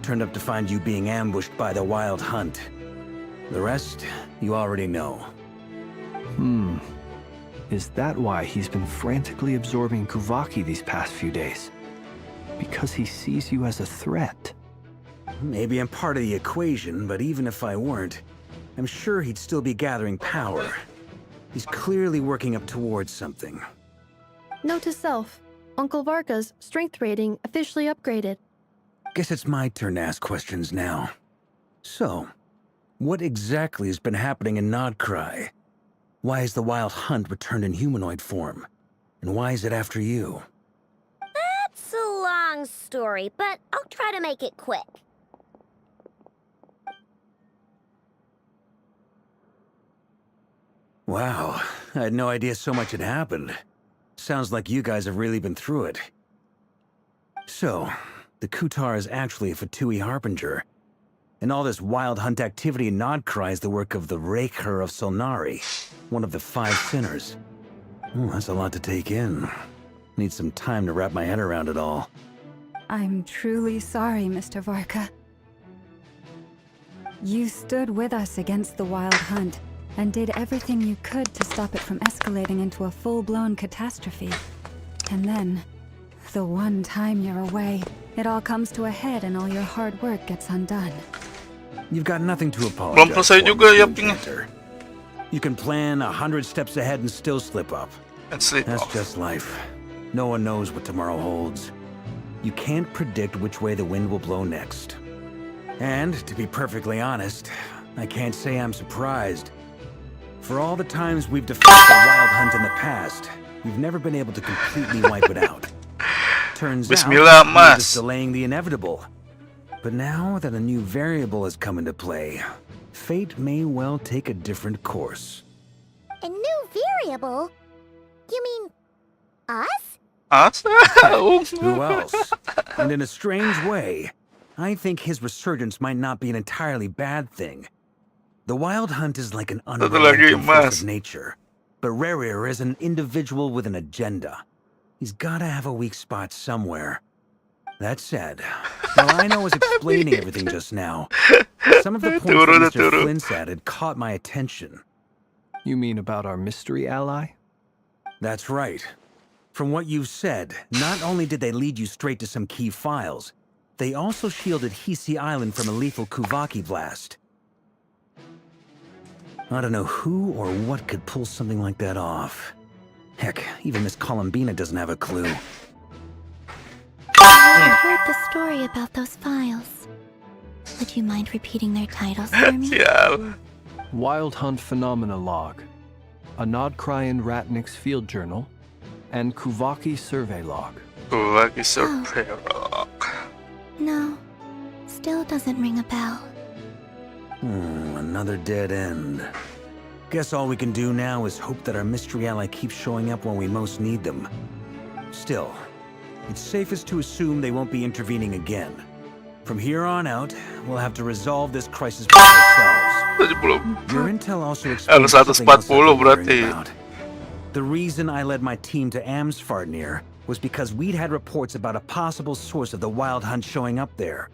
turned up to find you being ambushed by the Wild Hunt. The rest, you already know. Is that why he's been frantically absorbing Kuvaki these past few days? Because he sees you as a threat? Maybe I'm part of the equation, but even if I weren't, I'm sure he'd still be gathering power. He's clearly working up towards something. Note to self, Uncle Varka's strength rating officially upgraded. Guess it's my turn to ask questions now. So, what exactly has been happening in Nod-Krai? Why is the Wild Hunt returned in humanoid form? And why is it after you? That's a long story, but I'll try to make it quick. Wow, I had no idea so much had happened. Sounds like you guys have really been through it. So, the Kutar is actually a Fatui Harbinger. And all this Wild Hunt activity in Nod-Krai is the work of the Raker of Solnari, one of the 5 sinners. Oh, that's a lot to take in. Need some time to wrap my head around it all. I'm truly sorry, Mr. Varka. You stood with us against the Wild Hunt and did everything you could to stop it from escalating into a full-blown catastrophe. And then, the one time you're away, it all comes to a head and all your hard work gets undone. You've got nothing to apologize Belum selesai for, juga Mr. ya, Ping. Enchanter. You can plan 100 steps ahead and still slip up. And sleep That's off. just life. No one knows what tomorrow holds. You can't predict which way the wind will blow next. And, to be perfectly honest, I can't say I'm surprised. For all the times we've defeated the Wild Hunt in the past, we've never been able to completely wipe it out. Turns Bismillah, out, we're just Mas. delaying the inevitable. But now that a new variable has come into play, fate may well take a different course. A new variable? You mean us? Us? Who else? And in a strange way, I think his resurgence might not be an entirely bad thing. The Wild Hunt is like an unrelenting force of nature, but Rerir is an individual with an agenda. He's gotta have a weak spot somewhere. That said, while I know I was explaining everything just now, some of the points that Mr. Flint's added caught my attention. You mean about our mystery ally? That's right. From what you've said, not only did they lead you straight to some key files, they also shielded Hisi Island from a lethal Kuvaki blast. I don't know who or what could pull something like that off. Heck, even Miss Columbina doesn't have a clue. I heard the story about those files. Would you mind repeating their titles for me? Sial. Wild Hunt Phenomena Log, a Nod-Krai and Ratnik's Field Journal, and Kuvaki Survey Log. Kuvaki Survey Log. No, still doesn't ring a bell. Another dead end. Guess all we can do now is hope that our mystery ally keeps showing up when we most need them. Still, it's safest to assume they won't be intervening again. From here on out, we'll have to resolve this crisis by ourselves. Your intel also explains something else I've been hearing about. The reason I led my team to Amsfarnir was because we'd had reports about a possible source of the Wild Hunt showing up there.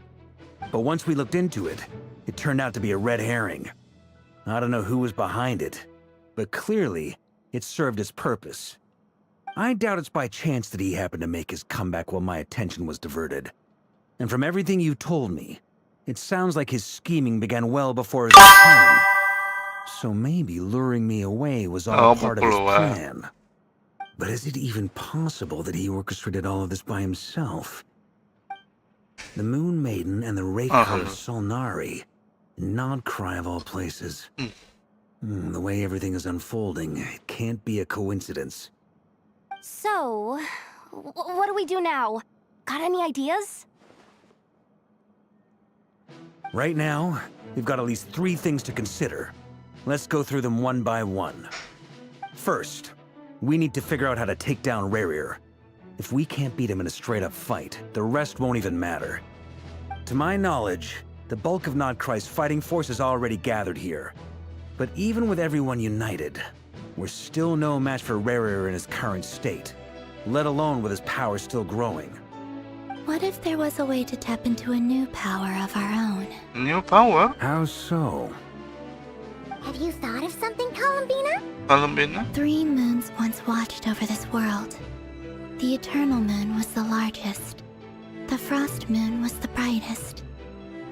But once we looked into it, it turned out to be a red herring. I don't know who was behind it, but clearly, it served its purpose. I doubt it's by chance that he happened to make his comeback while my attention was diverted. And from everything you told me, it sounds like his scheming began well before his return. So maybe luring me away was all part of his plan. But is it even possible that he orchestrated all of this by himself? The Moon Maiden and the Raker of Solnari, Nod-Krai of all places. The way everything is unfolding, it can't be a coincidence. So, what do we do now? Got any ideas? Right now, we've got at least 3 things to consider. Let's go through them one by one. First, we need to figure out how to take down Rarir. If we can't beat him in a straight-up fight, the rest won't even matter. To my knowledge, the bulk of Nod-Krai's fighting force is already gathered here. But even with everyone united, we're still no match for Rarir in his current state, let alone with his power still growing. What if there was a way to tap into a new power of our own? New power? How so? Have you thought of something, Columbina? Columbina? 3 moons once watched over this world. The Eternal Moon was the largest. The Frost Moon was the brightest.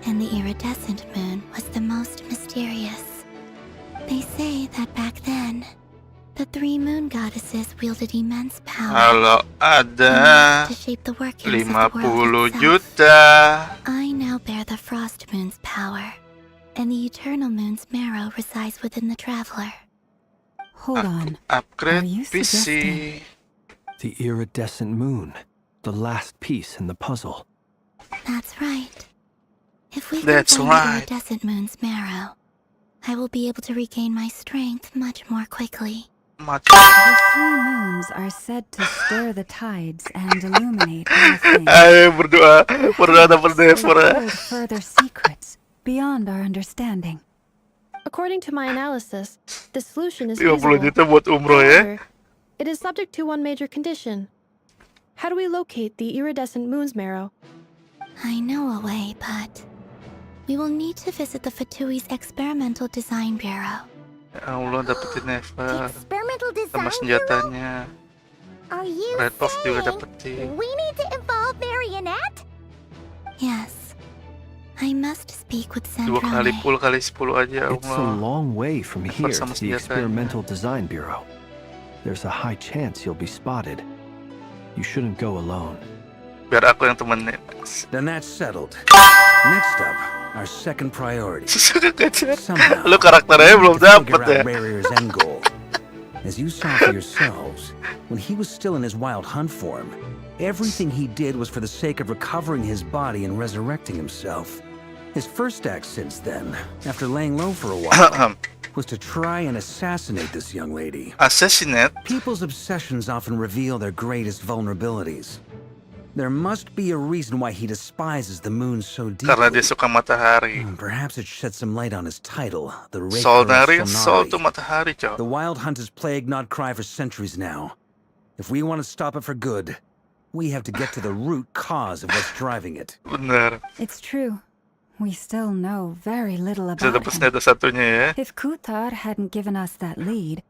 And the Iridescent Moon was the most mysterious. They say that back then, the 3 moon goddesses wielded immense power. Kalau ada to shape the workings 50 of the world itself. juta. I now bear the Frost Moon's power, and the Eternal Moon's marrow resides within the Traveler. Hold on. Upgrade Are you PC. suggesting- The iridescent moon, the last piece in the puzzle. That's right. If we That's can find right. the Iridescent Moon's marrow, I will be able to regain my strength much more quickly. The 3 moons are said to stir the tides and illuminate all things. Ayo berdoa dapat They Devora. hold further secrets beyond our understanding. According to my analysis, the solution is 50 feasible. juta buat umroh ya. However, it is subject to one major condition. How do we locate the iridescent moon's marrow? I know a way, but we will need to visit the Fatui's Experimental Design Bureau. Ya Allah, dapetin Never. Experimental Sama design senjatanya. Are you Red Buff juga saying dapetin. we need to involve Marionette? Yes. I must speak with 2 kali Zenless. full kali 10 aja It's a Allah. long way from here to sama the senjatanya. Experimental Design Bureau. There's a high chance you'll be spotted. You shouldn't go alone. Biar aku yang temenin. Then that's settled. Next up, our second priority. Somehow, Lu karakternya we belum need to figure dapet ya. out Rarir's end goal. As you saw for yourselves, when he was still in his wild hunt form, everything he did was for the sake of recovering his body and resurrecting himself. His first act since then, after laying low for a while, was to try and assassinate this young lady. Assassinate. People's obsessions often reveal their greatest vulnerabilities. There must be a reason why he despises the moon so deeply. Karena dia suka matahari. Perhaps it sheds some light on his title, the Raker of Solnari, Sol Solnari. tuh matahari, cok. The Wild Hunt has plagued Nod-Krai for centuries now. If we want to stop it for good, we have to get to the root cause of what's driving it. Bener. It's true. We still know very little Bisa about dapat him. senjata satunya ya. If Kuthar hadn't given us that lead,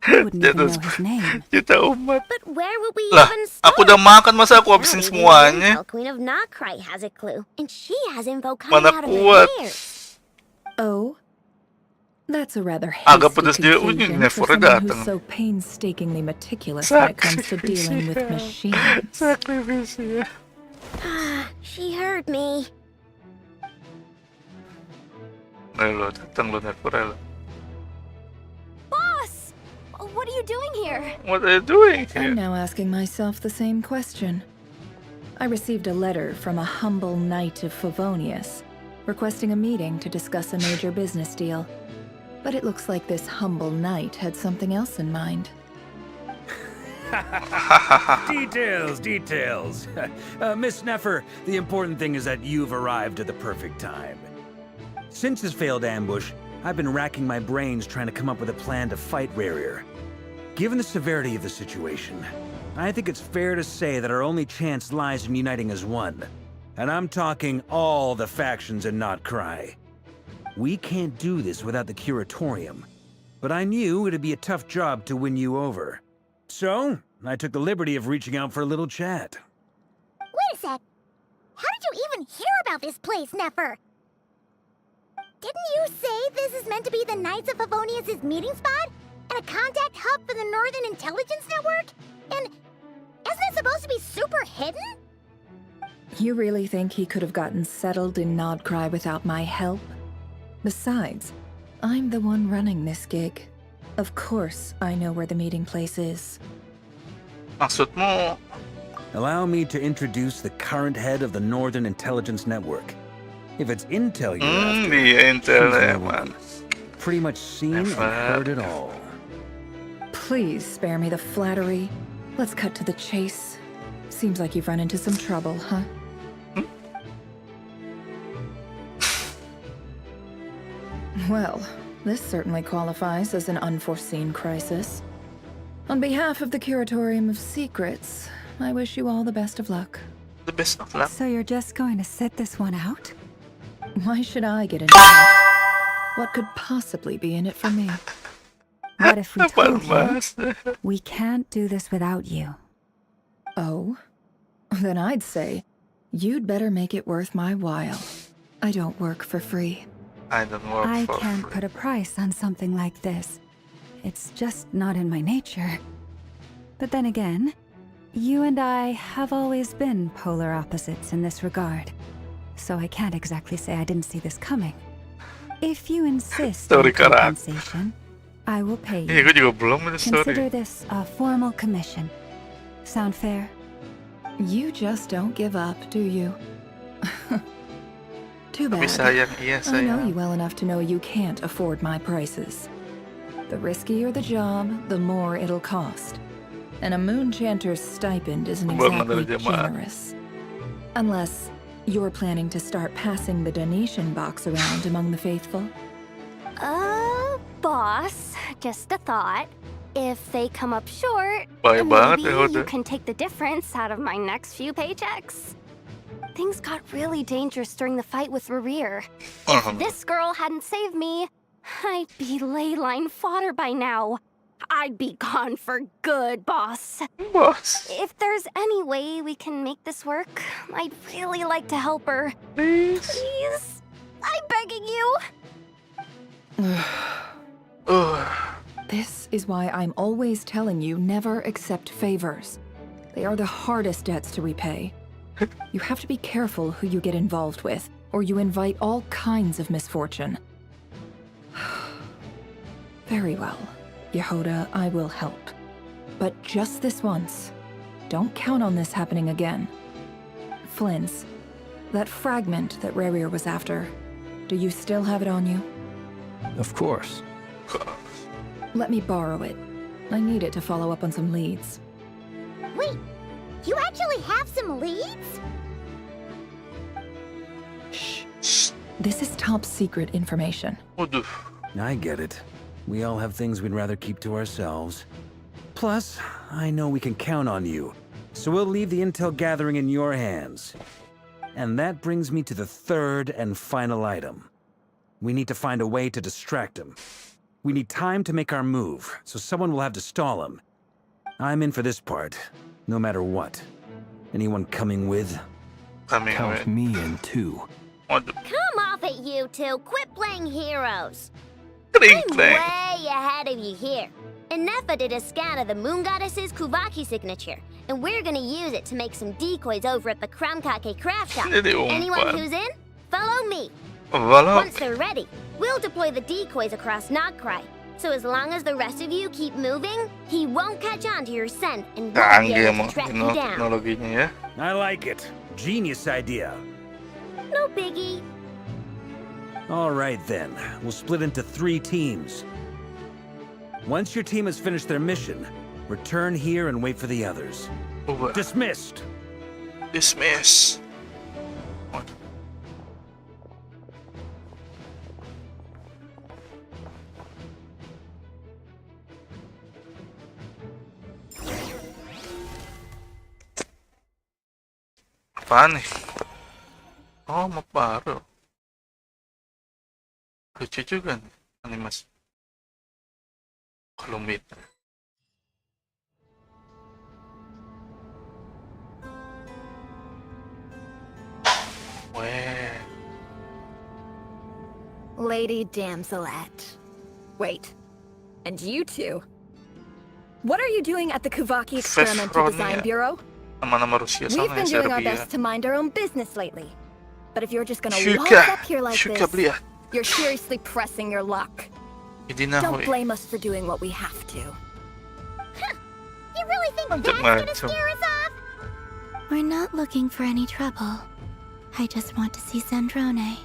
we wouldn't even know his name. Juta umat. But where would we Lah, even start? aku udah makan masa aku habisin Not even semuanya. the Queen of Nod-Krai has a clue, and she has info coming Mana out of kuat. her ears. Oh? That's a rather Agak hasty pedes dia. conclusion Never for someone datang. who's so painstakingly meticulous when it comes to dealing with machines. Sakrifisi ya. She heard me. Lo datang lo Never lo. Boss! What are you doing here? What are you doing I'm here? now asking myself the same question. I received a letter from a humble knight of Favonius, requesting a meeting to discuss a major business deal. But it looks like this humble knight had something else in mind. Details. Miss Neffer, the important thing is that you've arrived at the perfect time. Since his failed ambush, I've been racking my brains trying to come up with a plan to fight Rarier. Given the severity of the situation, I think it's fair to say that our only chance lies in uniting as one. And I'm talking all the factions in Nod-Krai. We can't do this without the Curatorium, but I knew it'd be a tough job to win you over. So, I took the liberty of reaching out for a little chat. Wait a sec. How did you even hear about this place, Neffer? Didn't you say this is meant to be the Knights of Favonius' meeting spot? And a contact hub for the Northern Intelligence Network? And isn't it supposed to be super hidden? You really think he could have gotten settled in Nod-Krai without my help? Besides, I'm the one running this gig. Of course, I know where the meeting place is. Maksud mo? Allow me to introduce the current head of the Northern Intelligence Network. If it's intel you're after, Di intel she's ya, the one. man. Pretty much seen and heard it all. Please spare me the flattery. Let's cut to the chase. Seems like you've run into some trouble, huh? Well, this certainly qualifies as an unforeseen crisis. On behalf of the Curatorium of Secrets, I wish you all the best of luck. The best of luck. So you're just going to sit this one out? Why should I get into it? What could possibly be in it for me? What if we told you Palmas. we can't do this without you? Oh? Then I'd say, you'd better make it worth my while. I don't work for free. I don't work I for can't free. put a price on something like this. It's just not in my nature. But then again, you and I have always been polar opposites in this regard. So I can't exactly say I didn't see this coming. If you insist on Story karakter. compensation, I will pay Iya, you. gue juga belum ini Consider story. this a formal commission. Sound fair? You just don't give up, do you? Too Tapi bad. sayang, iya I know sayang. you well enough to know you can't afford my prices. The riskier the job, the more it'll cost. And a moon chanter's stipend isn't Bangun exactly dari jamaah. generous. Unless you're planning to start passing the donation box around among the faithful. Boss, just a thought. If they come up short, Baik banget maybe ya you udah. can take the difference out of my next few paychecks. Things got really dangerous during the fight with Rarier. If this girl hadn't saved me, I'd be ley line fodder by now. I'd be gone for good, boss. Boss. If there's any way we can make this work, I'd really like to help her. Please. Please? I'm begging you. This is why I'm always telling you never accept favors. They are the hardest debts to repay. You have to be careful who you get involved with, or you invite all kinds of misfortune. Very well, Yehoda, I will help. But just this once. Don't count on this happening again. Flins, that fragment that Rarier was after, do you still have it on you? Of course. Let me borrow it. I need it to follow up on some leads. Wait, you actually have some leads? Shh. This is top secret information. Waduh. I get it. We all have things we'd rather keep to ourselves. Plus, I know we can count on you, so we'll leave the intel gathering in your hands. And that brings me to the third and final item. We need to find a way to distract him. We need time to make our move, so someone will have to stall him. I'm in for this part, no matter what. Anyone coming with? Count me in too. Waduh. Come off it, you two. Quit playing heroes. Kering, I'm kering. way ahead of you here. Nefa did a scan of the Moon Goddess's Kuvaki signature, and we're gonna use it to make some decoys over at the Kramkake craft shop. Jadi umpan. Anyone who's in, follow me. Walau Once they're ready, we'll deploy the decoys across Nod-Krai. So as long as the rest of you keep moving, he won't catch on to your scent and won't be canggih able emang to track you down. teknologinya ya. I like it. Genius idea. No biggie. All right then, we'll split into 3 teams. Once your team has finished their mission, Return here and wait for the others. Dismissed. Dismiss. What? Apaan nih? Oh, maparo. Lucu juga nih animasi. Kelumit. Weh. Lady Damselette. Wait. And you two? What are you doing at the Kuvaki Experimental Design Bureau? Nama-nama Rusia We've sana been ya, doing our Serbia. best to mind our own business lately. But if you're just gonna walk Shuka. up here like Shuka, this, beliat. you're seriously pressing your luck. Hindi na Don't ho eh. blame us for doing what we have to. You really think that's gonna scare us off? We're not looking for any trouble. I just want to see Sandrone.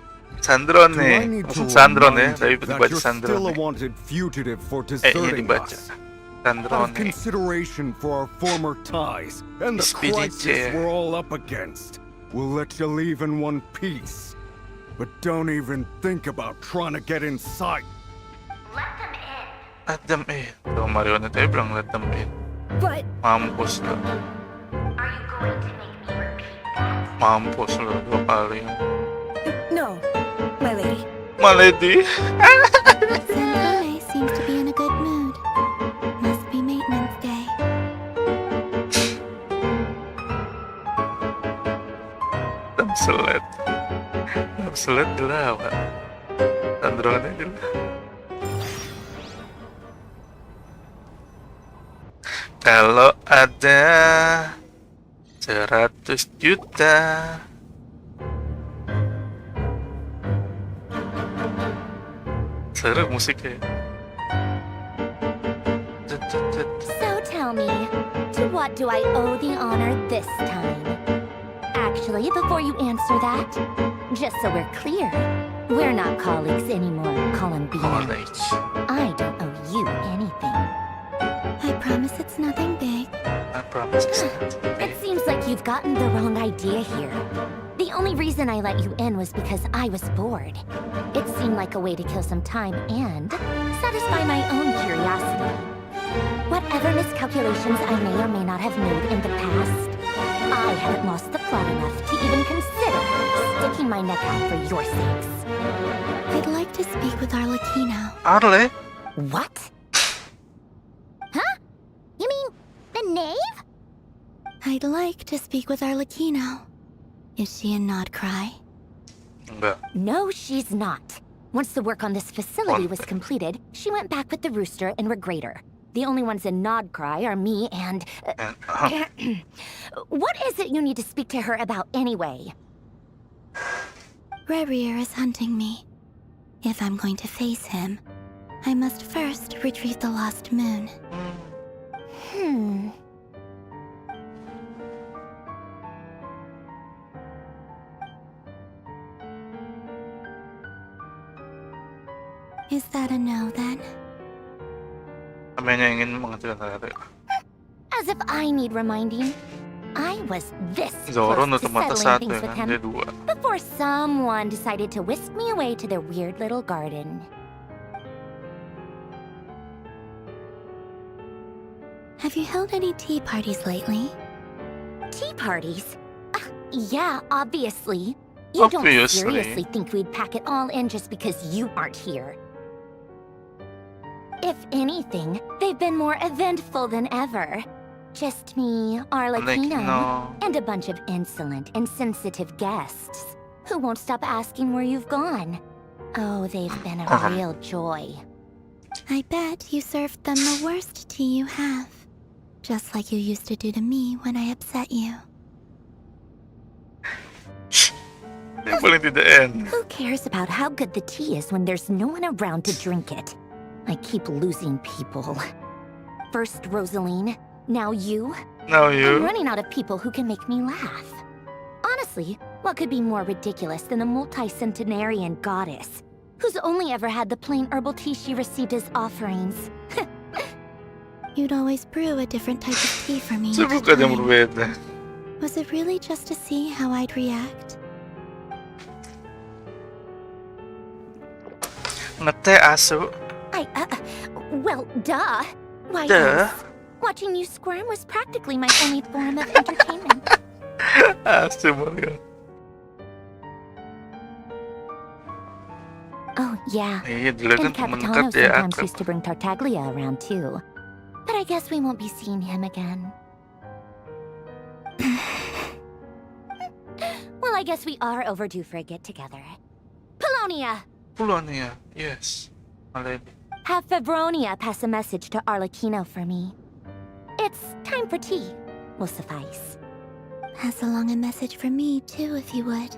Sandrone. Do I need to Maksud Sandrone, remind tapi you dibaca that you're still a Sandrone. wanted fugitive for Ini deserting dibaca us. Out of Sandrone. consideration for our former ties and the crisis Spedice. we're all up against, we'll let you leave in one piece. But don't even think about trying to get inside. Let them in. Tuh, Mario na tayo bilang let them in. But Mampus na. Mampus na. 2 kali yun. no, my lady. Malady. Sandrone seems to be in a good mood. Must be maintenance day. Damselet. Damselet dilawan. Sandrone dilawan. Kalau ada 100 juta. Seru musiknya. So tell me, to what do I owe the honor this time? Actually, before you answer that, just so we're clear, we're not colleagues anymore, Columbina. I don't owe you anything. I promise it's nothing big. I promise it's not. It seems like you've gotten the wrong idea here. The only reason I let you in was because I was bored. It seemed like a way to kill some time and satisfy my own curiosity. Whatever miscalculations I may or may not have made in the past, I haven't lost the plot enough to even consider sticking my neck out for your sakes. I'd like to speak with Arlecchino. Arle? What? Huh? You mean the knave? I'd like to speak with Arlecchino. Is she in Nod-Krai? Enggak. No, she's not. Once the work on this facility was completed, she went back with the rooster and Regrator. The only ones in Nod-Krai are me and... What is it you need to speak to her about anyway? Rarier is hunting me. If I'm going to face him, I must first retrieve the lost moon. Is that a no then? Kami niya ingin mga tinatari. As if I need reminding. I was this Zoro close no to tumata settling sa things atin. with him Hindi dua. before someone decided to whisk me away to their weird little garden. Have you held any tea parties lately? Tea parties? Yeah, obviously. You don't Obviously. seriously think we'd pack it all in just because you aren't here. If anything, they've been more eventful than ever. Just me, Arlecchino, Arlecchino. and a bunch of insolent and sensitive guests who won't stop asking where you've gone. Oh, they've been a real joy. I bet you served them the worst tea you have. Just like you used to do to me when I upset you. Yung paling didaan. Who cares about how good the tea is when there's no one around to drink it? I keep losing people. First Rosaline, now you. Now I'm you. running out of people who can make me laugh. Honestly, what could be more ridiculous than a multi-centenarian goddess who's only ever had the plain herbal tea she received as offerings? You'd always brew a different type of tea for me each Subukan yang time. berbeda. Was it really just to see how I'd react? Ngete asu. Well, duh. Why, Duh. yes. Watching you squirm was practically my only form of entertainment. Asu Mario. Oh, yeah. Iya, dulu kan And temen Capitano dekat ya sometimes akrab. used to bring Tartaglia around, too. But I guess we won't be seeing him again. Well, I guess we are overdue for a get-together. Polonia! Polonia, yes. Malay. Have Febronia pass a message to Arlecchino for me. It's time for tea. Will suffice. Pass along a message for me, too, if you would.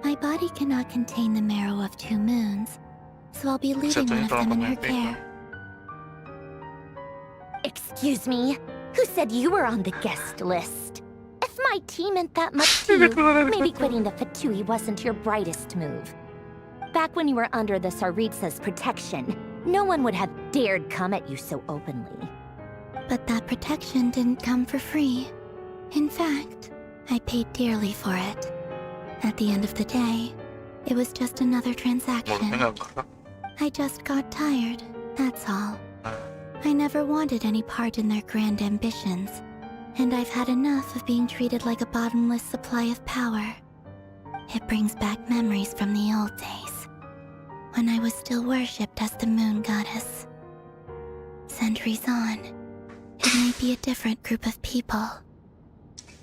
My body cannot contain the marrow of 2 moons, so I'll be leaving one of them in her care. Excuse me? Who said you were on the guest list? If my tea meant that much to you, maybe quitting the Fatui wasn't your brightest move. Back when you were under the Tsaritsa's protection, no one would have dared come at you so openly. But that protection didn't come for free. In fact, I paid dearly for it. At the end of the day, it was just another transaction. I just got tired, that's all. I never wanted any part in their grand ambitions, and I've had enough of being treated like a bottomless supply of power. It brings back memories from the old days, when I was still worshipped as the moon goddess. Centuries on, it may be a different group of people,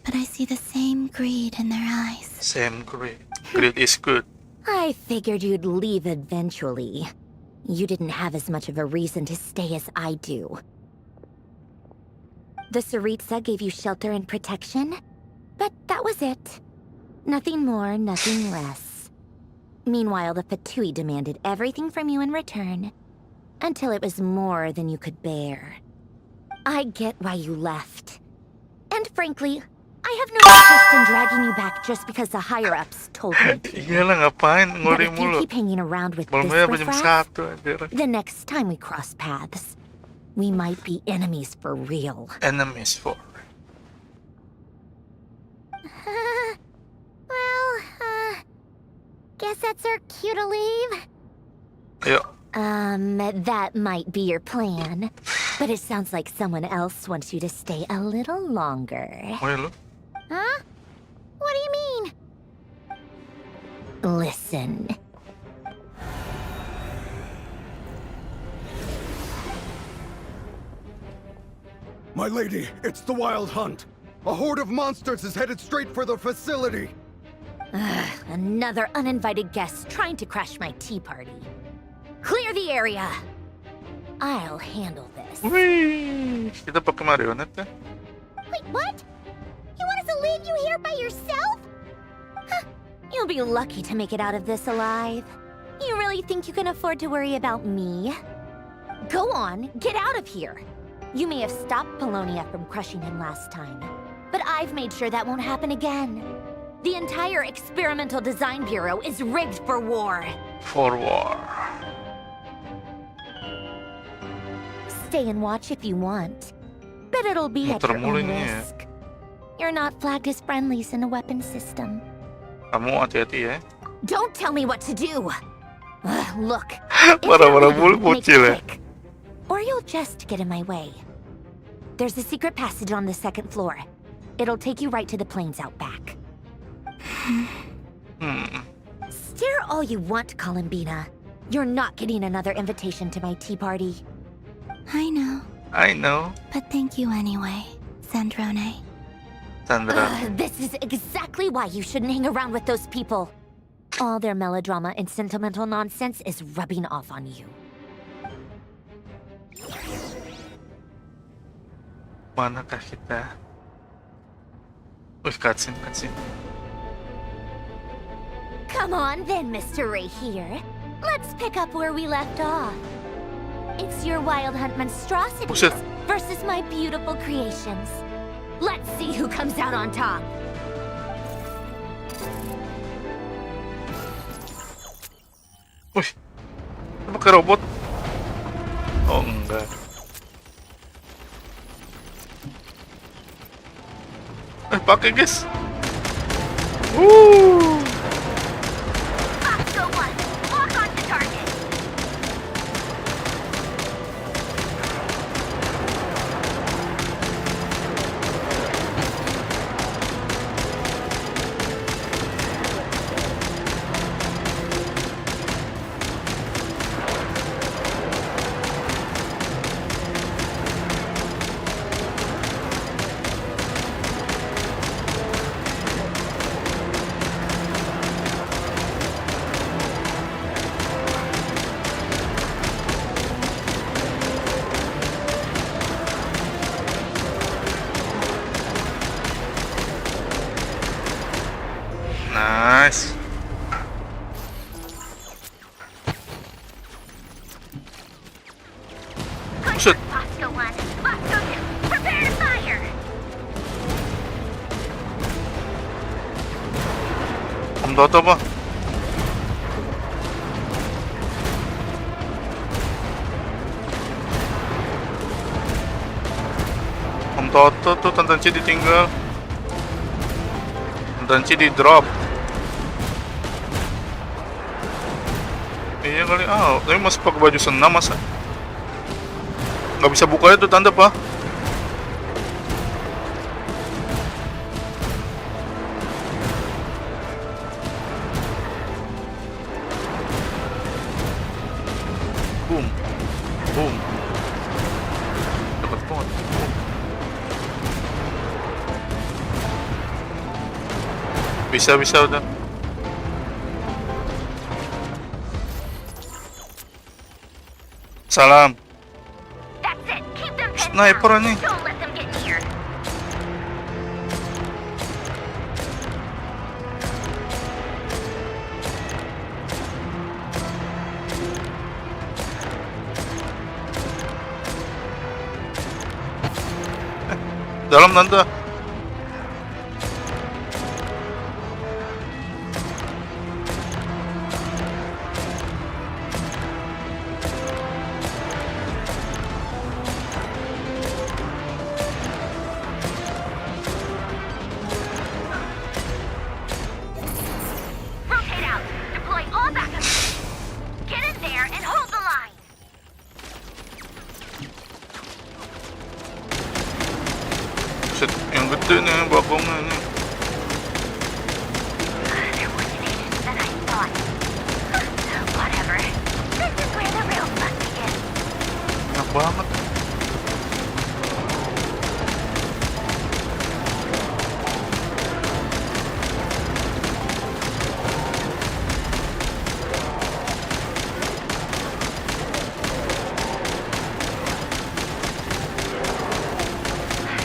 but I see the same greed in their eyes. Same greed. Greed is good. I figured you'd leave eventually. You didn't have as much of a reason to stay as I do. The Tsaritsa gave you shelter and protection, but that was it. Nothing more, nothing less. Meanwhile, the Fatui demanded everything from you in return, until it was more than you could bear. I get why you left. And frankly, I have no interest in dragging you back just because the higher-ups told me to. Iyalah, ngapain But ngori if you mulu. keep hanging around with this Belum jam riffraff, 1 anjir. the next time we cross paths, we might be enemies for real. Enemies for. Guess that's our cue to leave. Ayo. That might be your plan. But it sounds like someone else wants you to stay a little longer. Oh ya lu. Huh? What do you mean? Listen. My lady, it's the Wild Hunt. A horde of monsters is headed straight for the facility. Another uninvited guest trying to crash my tea party. Clear the area. I'll handle this. Wih, kita pakai marionette ya? Wait, what? You want us to leave you here by yourself? Huh, you'll be lucky to make it out of this alive. You really think you can afford to worry about me? Go on, get out of here. You may have stopped Polonia from crushing him last time, but I've made sure that won't happen again. The entire Experimental Design Bureau is rigged for war. For war. Stay and watch if you want, but it'll be at your own risk. You're not flagged as friendlies in the weapon system. Kamu hati-hati ya. Don't tell me what to do. Look, Marah-marah mulu bocil ya. or you'll just get in my way. There's a secret passage on the 2nd floor. It'll take you right to the plains out back. Stare all you want, Columbina. You're not getting another invitation to my tea party. I know. I know. But thank you anyway, Sandrone. Sandra. This is exactly why you shouldn't hang around with those people. All their melodrama and sentimental nonsense is rubbing off on you. Manakah kita? Wih, cutscene. Come on then, Mr. Ray here. Let's pick up where we left off. It's your Wild Hunt monstrosities Buset. versus my beautiful creations. Let's see who comes out on top. Wih, itu pakai robot? Oh enggak. Pakai guys. Woo. Oscar 1, lock onto target. Nice. Buset. Oscar 1, Oscar 2, prepare to fire. Om Toto pa. Om Toto tuh tendensi ditinggal. Tendensi di drop. Iya kali, tapi masih pakai baju senam masa nggak bisa buka itu tanda pak. Boom, boom, dapat banget. Boom. Bisa udah. Salam. That's it. Keep them pinned Sniper down. nih. Don't let them get near. Dalam tante. Rotate out. Deploy all backup. Get in there and hold the line. Set yang gede nih bakongnya nih. They're more tenacious than I thought. Whatever. This is where the real fun begins. Enak banget.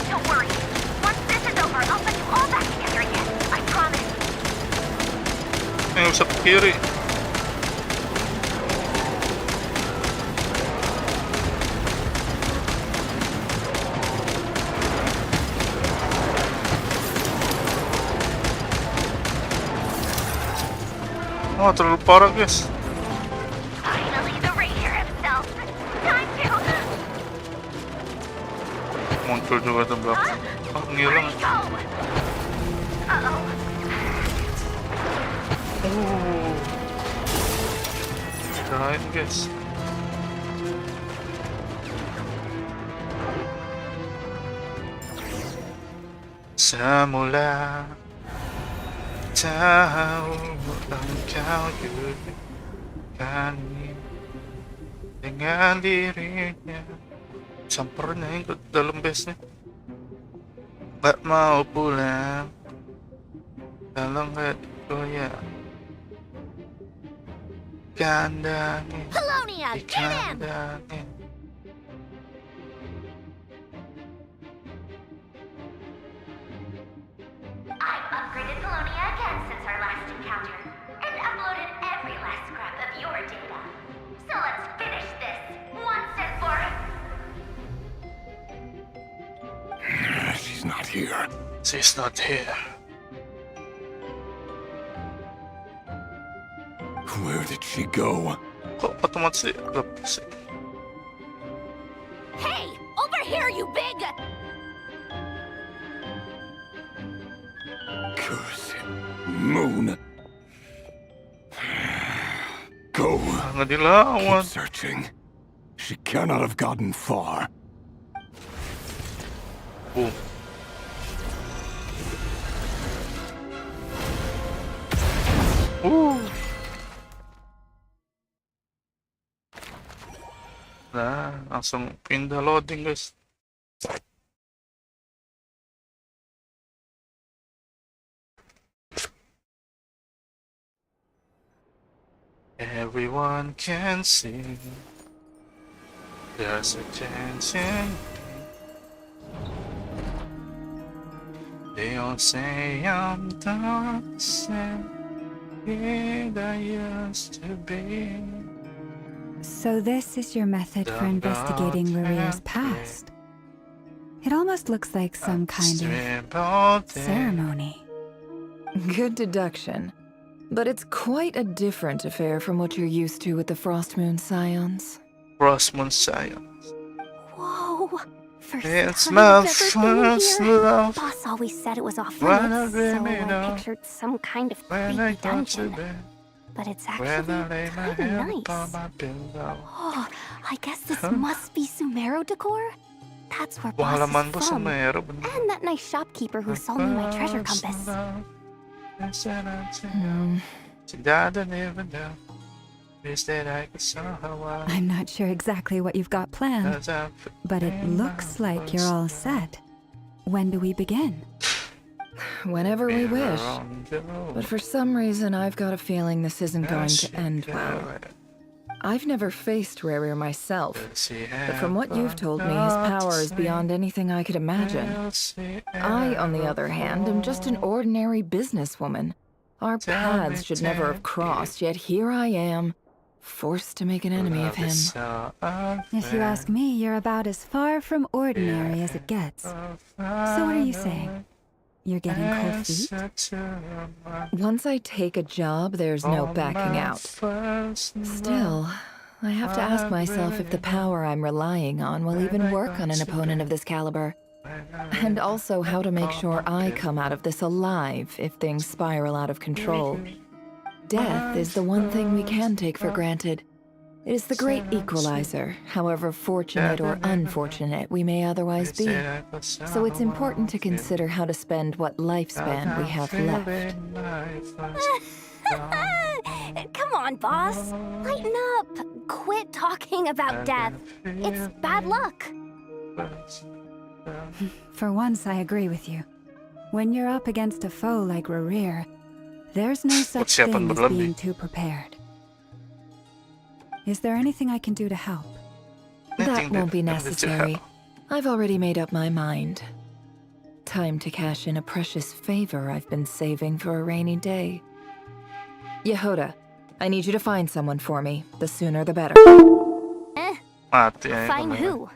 Don't worry. Once this is over, I'll put you all back together again. I promise. Usap ke kiri. Oh, terlalu parah guys. Finally, the Ranger himself. Time to... Muncul juga tuh belakang. Ngilang. Ready, go! Uh-oh. Kirain guys. Semula tahu engkau juga kami dengan dirinya. Sampernya yang ke dalam base-nya. Gak mau pulang kalau nggak digoyang. Kandangin, Polonia, get him! dikandangin. I've upgraded Polonia again since our last encounter, and uploaded every last scrap of your data. So let's finish this once and for... She's not here. She's not here. Where did she go? Kok otomatis lepas sih? Hey! Over here, you big... Cursed moon. Go. Keep searching. She cannot have gotten far. Boom. Nah, langsung pindah loading guys. Everyone can sing. There's a chance in me. They all say I'm the same kid I used to be. So this is your method for investigating Rarier's past. It almost looks like some kind of ceremony. Good deduction. But it's quite a different affair from what you're used to with the Frost Moon Scions. Frost Moon Scions. Whoa! First It's time my I've ever first been here. love. Boss always said it was off When I limits, so dream I it up. pictured some kind of When I creepy go to dungeon. bed. But it's When actually I lay my kinda head nice. upon my pillow. Oh, I guess this must be Sumero decor? That's where Boss Halaman is po from. Sumero, bener. And that nice shopkeeper who sold me my treasure compass. She doesn't even know. Wish that I could show her why. I'm not sure exactly what you've got planned, but it looks like you're all set. When do we begin? Whenever we wish. But for some reason, I've got a feeling this isn't going to end well. I've never faced Rarier myself, but from what you've told me, his power is beyond anything I could imagine. I, on the other hand, am just an ordinary businesswoman. Our paths should never have crossed, yet here I am, forced to make an enemy of him. If you ask me, you're about as far from ordinary as it gets. So what are you saying? You're getting cold feet? Once I take a job, there's no backing out. Still, I have to ask myself if the power I'm relying on will even work on an opponent of this caliber. And also how to make sure I come out of this alive if things spiral out of control. Death is the one thing we can take for granted. It is the great equalizer, however fortunate or unfortunate we may otherwise be. So it's important to consider how to spend what lifespan we have left. Come on, boss. Lighten up. Quit talking about death. It's bad luck. For once, I agree with you. When you're up against a foe like Rarier, there's no such thing as being too prepared. Is there anything I can do to help? That won't be necessary. I've already made up my mind. Time to cash in a precious favor I've been saving for a rainy day. Yehoda, I need you to find someone for me. The sooner the better. Find who?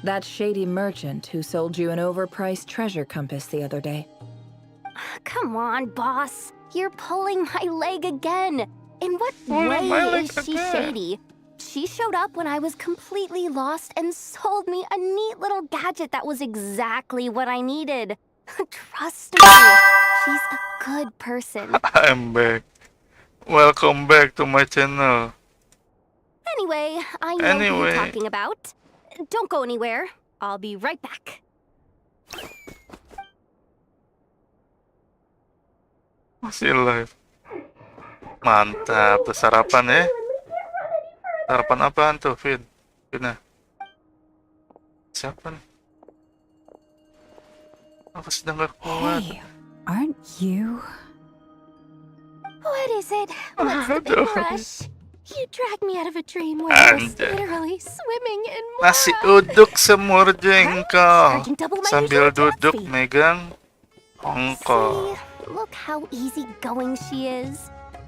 That shady merchant who sold you an overpriced treasure compass the other day. Come on, boss. You're pulling my leg again. In what way is she shady? She showed up when I was completely lost and sold me a neat little gadget that was exactly what I needed. Trust me, she's a good person. I'm back. Welcome back to my channel. Anyway, I know who you're talking about. Don't go anywhere. I'll be right back. Masih live. Mantap, tuh sarapan ya. Sarapan apaan tuh, Vin? Vina. Siapa nih? Aku sedang gak kuat. Hey, aren't you? What is it? What's the big rush? You dragged me out of a dream where I was literally swimming in mud. Nasi uduk semur jengkol. Sambil duduk megang ongkol. See, look how easygoing she is.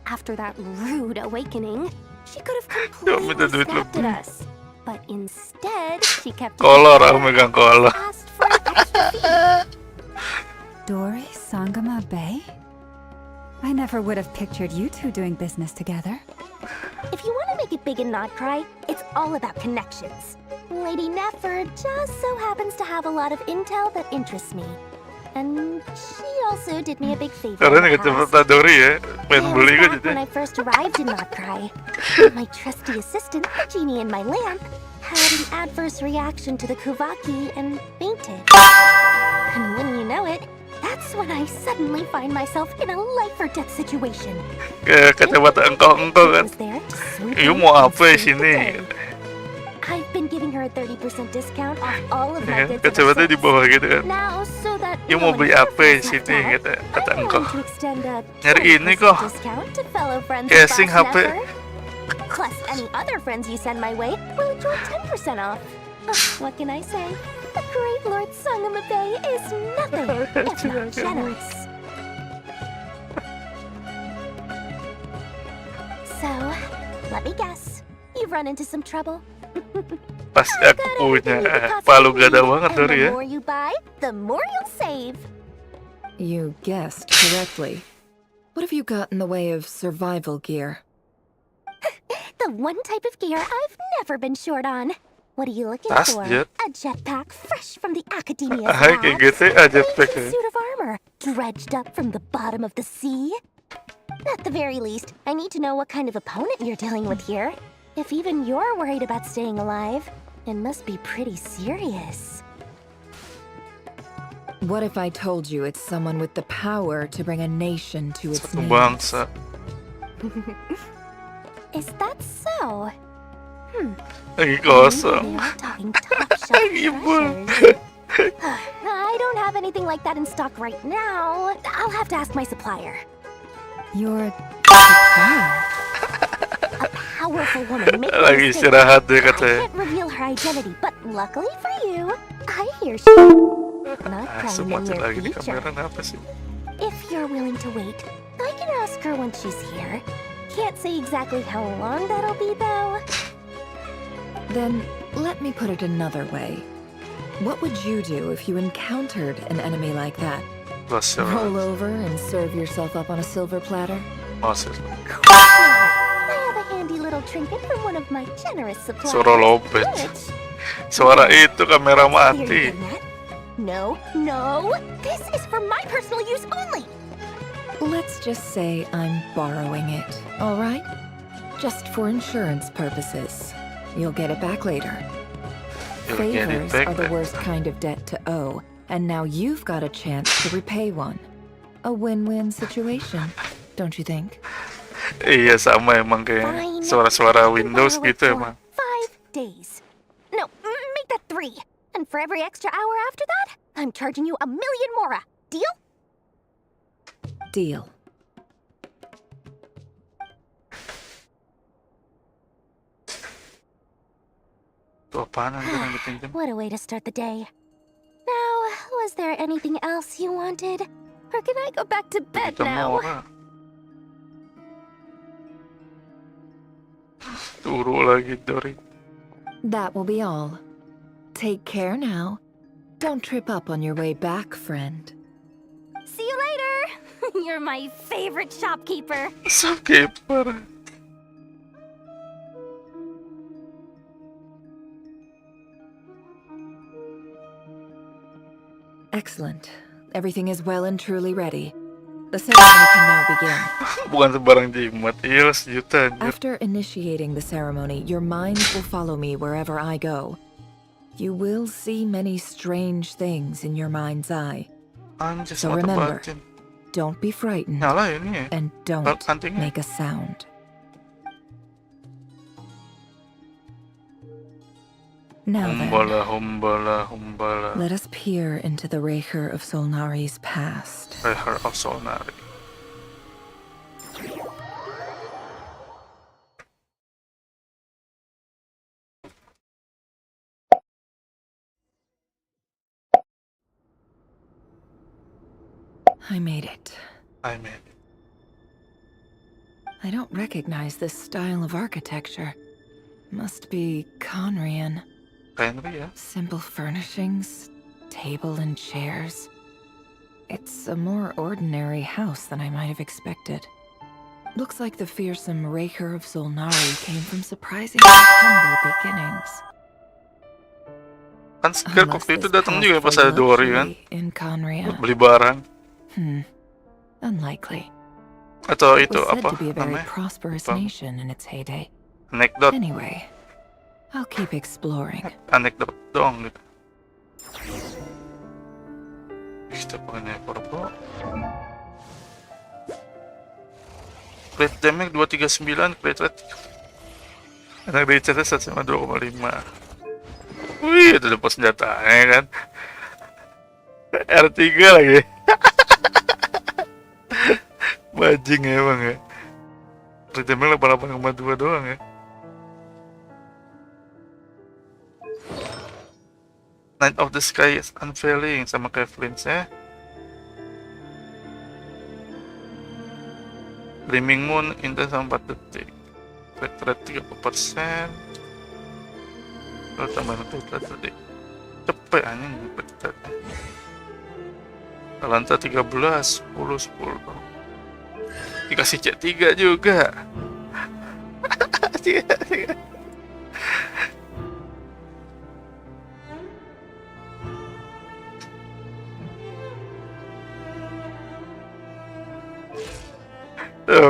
After that rude awakening, she could have completely snapped at us. But instead, she kept kolor, aku megang kolor. Dori Sangama Bay? I never would have pictured you two doing business together. If you want to make it big in Nod-Krai, it's all about connections. Lady Nefer just so happens to have a lot of intel that interests me. And she also did me a big favor. Karena in the kacamata past. Dori ya, pengen It beli was gue back when jadi. I first arrived in Nod-Krai. My trusty assistant, the genie in my lamp, had an adverse reaction to the Kuvaki and fainted. And when you know it, that's when I suddenly find myself in a life-or-death situation. Kayak kacamata engkau kan. Was there to swoop Ibu in mau and apa di save the sini? day. I've been giving her a 30% discount off all of my Ya, goods. kacamata di bawah gitu kan. Now, so that Ibu mau beli apa di sini? Kata engkau. Nyari ini kok. Casing HP. Plus, any other friends you send my way will enjoy 10% off. What can I say? The great Lord Sangamabe is nothing if not generous. So, let me guess. You've run into some trouble. Pasti aku punya. Palu gada banget Dori ya. The more you buy, the more you'll save. You guessed correctly. What have you got in the way of survival gear? The one type of gear I've never been short on. What are you looking Tas for? jet. A jetpack fresh from the academia Kayak GTA jetpack ya. suit of armor dredged up from the bottom of the sea. At the very least, I need to know what kind of opponent you're dealing with here. If even you're worried about staying alive, it must be pretty serious. What if I told you it's someone with the power to bring a nation to its Satu knees? bangsa. Is that so? Lagi kosong. You're talking top shelf Ibu. treasures. I don't have anything like that in stock right now. I'll have to ask my supplier. You're supplier? A powerful woman making Lagi mistakes. istirahat deh I katanya. can't reveal her identity, but luckily for you, I hear she not crying Semua in your lagi di future. kamera apa sih? If you're willing to wait, I can ask her when she's here. Can't say exactly how long that'll be, though. Then let me put it another way. What would you do if you encountered an enemy like that? Roll over and serve yourself up on a silver platter? Maksud. I have a handy little trinket from one of my generous suppliers. Suara lobet. which- Suara itu kamera Clear mati. than that. No, this is for my personal use only. Let's just say I'm borrowing it, all right? Just for insurance purposes. You'll get it back later. You'll get it Favors back are the later. worst kind of debt to owe, and now you've got a chance to repay one. A win-win situation, don't you think? Iya sama emang kayak Fine. suara-suara You can Windows borrow it gitu for emang. 5 days. No, make that 3. And for every extra hour after that, I'm charging you 1,000,000 mora. Deal? Deal. Tuh apaan anjir yang dipinjam? What a way to start the day. Now, was there anything else you wanted? Or can I go back to bed Kita now? Mora. Turu lagi Dori. That will be all. Take care now. Don't trip up on your way back, friend. See you later! You're my favorite shopkeeper. Shopkeeper. Excellent. Everything is well and truly ready. The ceremony can now begin. Bukan sebarang jimat. Iya sejuta anjir. After initiating the ceremony, your minds will follow me wherever I go. You will see many strange things in your mind's eye. Anjir So sama remember, tebatin. don't be frightened Nyala ini ya. and don't Antingnya. make a sound. Now then, Humbala. let us peer into the Raker of Solnari's past. Reher of Solnari. I made it. I mean, I don't recognize this style of architecture. Must be Conrian. Henry ya. Simple furnishings, table and chairs. It's a more ordinary house than I might have expected. Looks like the fearsome Raker of Solnari came from surprisingly humble beginnings. Kan Scarecrow itu datang juga pas ada Dory kan, buat beli barang. Unlikely. Atau It itu was said apa to be a very namanya? prosperous Lupa. nation in its heyday. Anekdot, Anyway, I'll keep exploring. anekdot doang gitu. Kita pakai Never bro. Crit damage 239, crit rate. Anak dari cerita 1,2,5. Wih, itu dapat senjatanya kan. R3 lagi. Bajing emang ya. Crit damage 88,2 doang ya. Night of the Sky is Unveiling sama Kevlin ya. Gleaming Moon intense sama 4 detik. Crit rate 30%. Kalau tambahin crit rate tadi cepet anjing crit rate. Talenta 13, 10. Dikasih C3 juga. Tiga.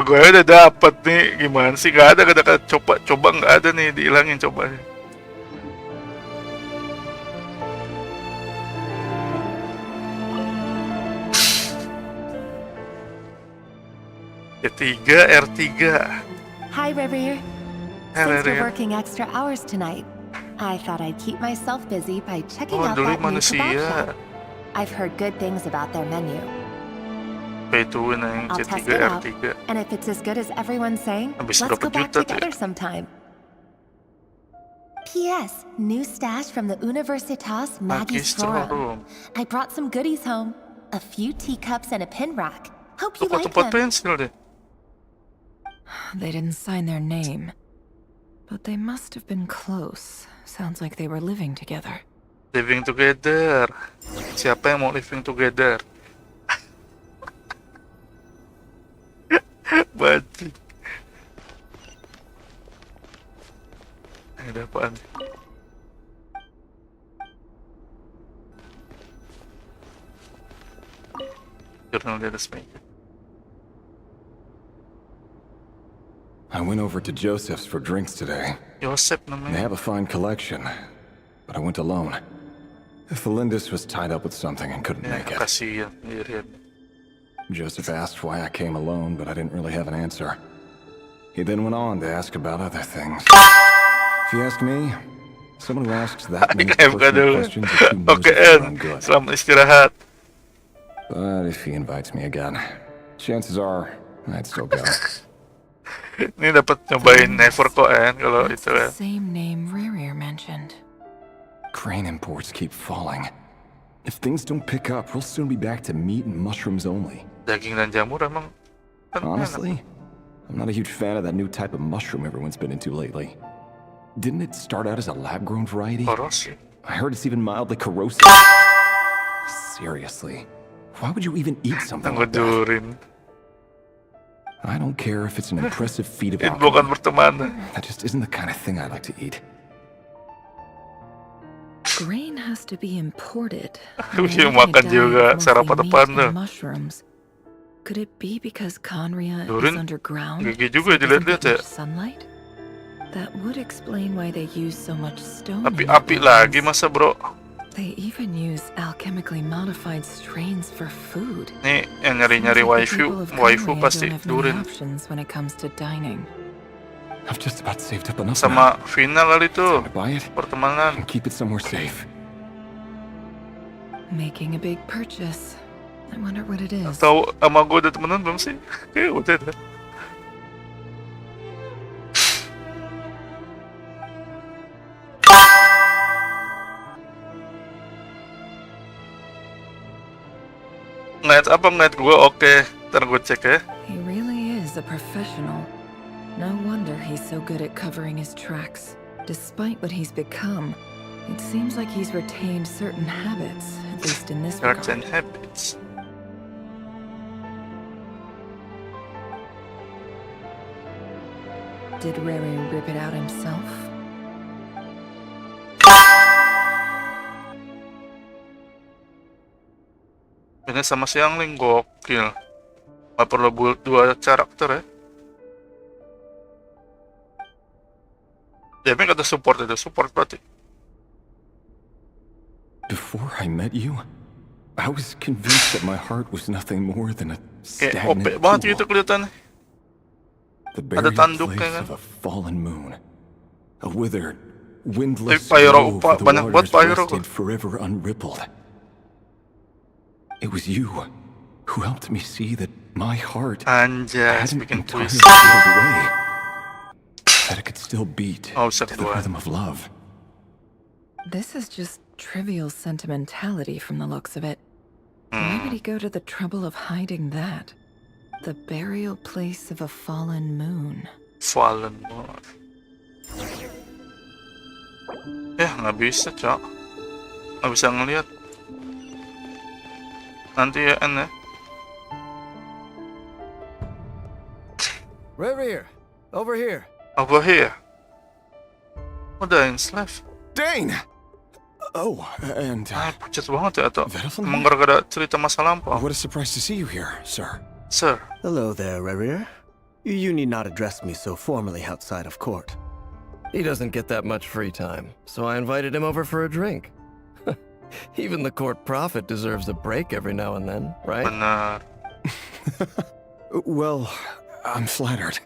Gue udah dapet nih, gimana sih? Gak ada kata coba nggak ada nih, dihilangin coba. R3. Hi, River. Hi, Since River. we're working extra hours tonight, I thought I'd keep myself busy by checking Oh, out dulu that new kebab manusia. shop. I've heard good things about their menu. Pay to win yang I'll C3, test it out, R3. and if it's as good as everyone's saying, Habis let's berapa go back juta tuh ya? together sometime. P.S. New stash from the Universitas Magistrorum. Magistrorum. I brought some goodies home. A few teacups and a pin rack. Hope you Toko like tempat them. pensil deh. They didn't sign their name, but they must have been close. Sounds like they were living together. Living together. Siapa yang mau living together? Bajing. Ada apaan? Jurnal di atas meja. I went over to Joseph's for drinks today. Joseph They namanya. have a fine collection, but I went alone. Felindus was tied up with something and couldn't Ya, make it. kasihan sendirian. Joseph asked why I came alone, but I didn't really have an answer. He then went on to ask about other things. If you ask me, someone who asks that many Buka personal dulu. questions is too Oke, miserable and good. selamat istirahat. But if he invites me again, chances are I'd still go. Ini dapat nyobain Never kok kalau That's itu the kan. same name Ririer mentioned. Grain imports keep falling. If things don't pick up, we'll soon be back to meat and mushrooms only. Daging dan jamur emang kan enak. Honestly, I'm not a huge fan of that new type of mushroom everyone's been into lately. Didn't it start out as a lab-grown variety? Koros. I heard it's even mildly corrosive. Seriously, why would you even eat something like that? Ngejurin. I don't care if it's an impressive feat of Itu bukan alchemy. bertemanan. That just isn't the kind of thing I like to eat. Grain has to be imported. Bisa Why makan did they juga die with sarapan mostly depan meat tuh. and mushrooms. Could it be because Conria Durin, is underground? gigi juga so it doesn't dilihat-lihat get ya. much sunlight? That would explain why they use so much stone. in Api-api their lagi weapons. masa bro. They even use alchemically modified strains for food. Nih yang nyari-nyari Seems like the people of waifu Conria pasti don't have many Durin. options when it comes to dining. I've just about saved up enough Sama now. final kali tuh To buy it pertemanan. and keep it somewhere safe. Making a big purchase. I wonder what it is. Tahu sama gue udah temenan belum sih? Kayak udah dah. Ngeliat apa ngeliat gue oke, ntar gue cek ya. He really is a professional. No wonder he's so good at covering his tracks. Despite what he's become, it seems like he's retained certain habits, at least in this Arts and regard. habits. Did Rary rip it out himself? Ini sama si Angling gokil. Gak perlu build 2 karakter ya. Dia kata support itu, support berarti. Before I met you, I was convinced that my heart was nothing more than a Kayak OP stagnant banget pool. gitu kelihatannya. The Ada buried tanduknya place kan. of a fallen moon. A withered, Tapi windless pyro, grove where the banyak buat waters pyro kok. rested forever unrippled. It was you who helped me see that my heart Anjas, hadn't bikin entirely puisi. faded away. That it could still beat Oh, to the kedua. rhythm of love. This is just trivial sentimentality from the looks of it. Why would he go to the trouble of hiding that? The burial place of a fallen moon. Fallen moon. Nggak bisa, Cok. Nggak bisa ngeliat. Nanti ya, ya. Reverie, over here. Over here. Oh, Dane's left. Dane! Oh, and... pucat banget ya, atau Vettleton? emang gara-gara cerita masa lampau. What a surprise to see you here, sir. Sir. Hello there, Reverie. You need not address me so formally outside of court. He doesn't get that much free time, so I invited him over for a drink. Even the court prophet deserves a break every now and then, right? Benar. Well, I'm flattered.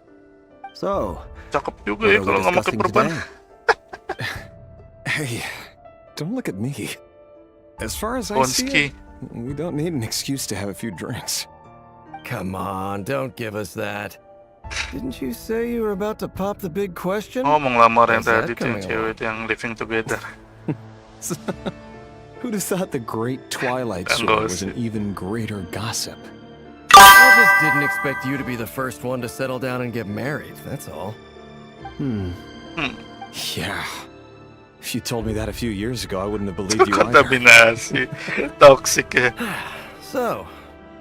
So, cakep juga ya kalau nggak pakai perban. Hey, don't look at me. As far as I Bonski. see it, we don't need an excuse to have a few drinks. Come on, don't give us that. Didn't you say you were about to pop the big question? Oh, mau ngelamar yang How's that tadi tuh yang coming cewek along? itu yang living together. Who'd have thought the great Twilight That story was gossip. an even greater gossip? I just didn't expect you to be the first one to settle down and get married, that's all. Yeah. If you told me that a few years ago, I wouldn't have believed you either. Kontaminasi. Toxic ya. So,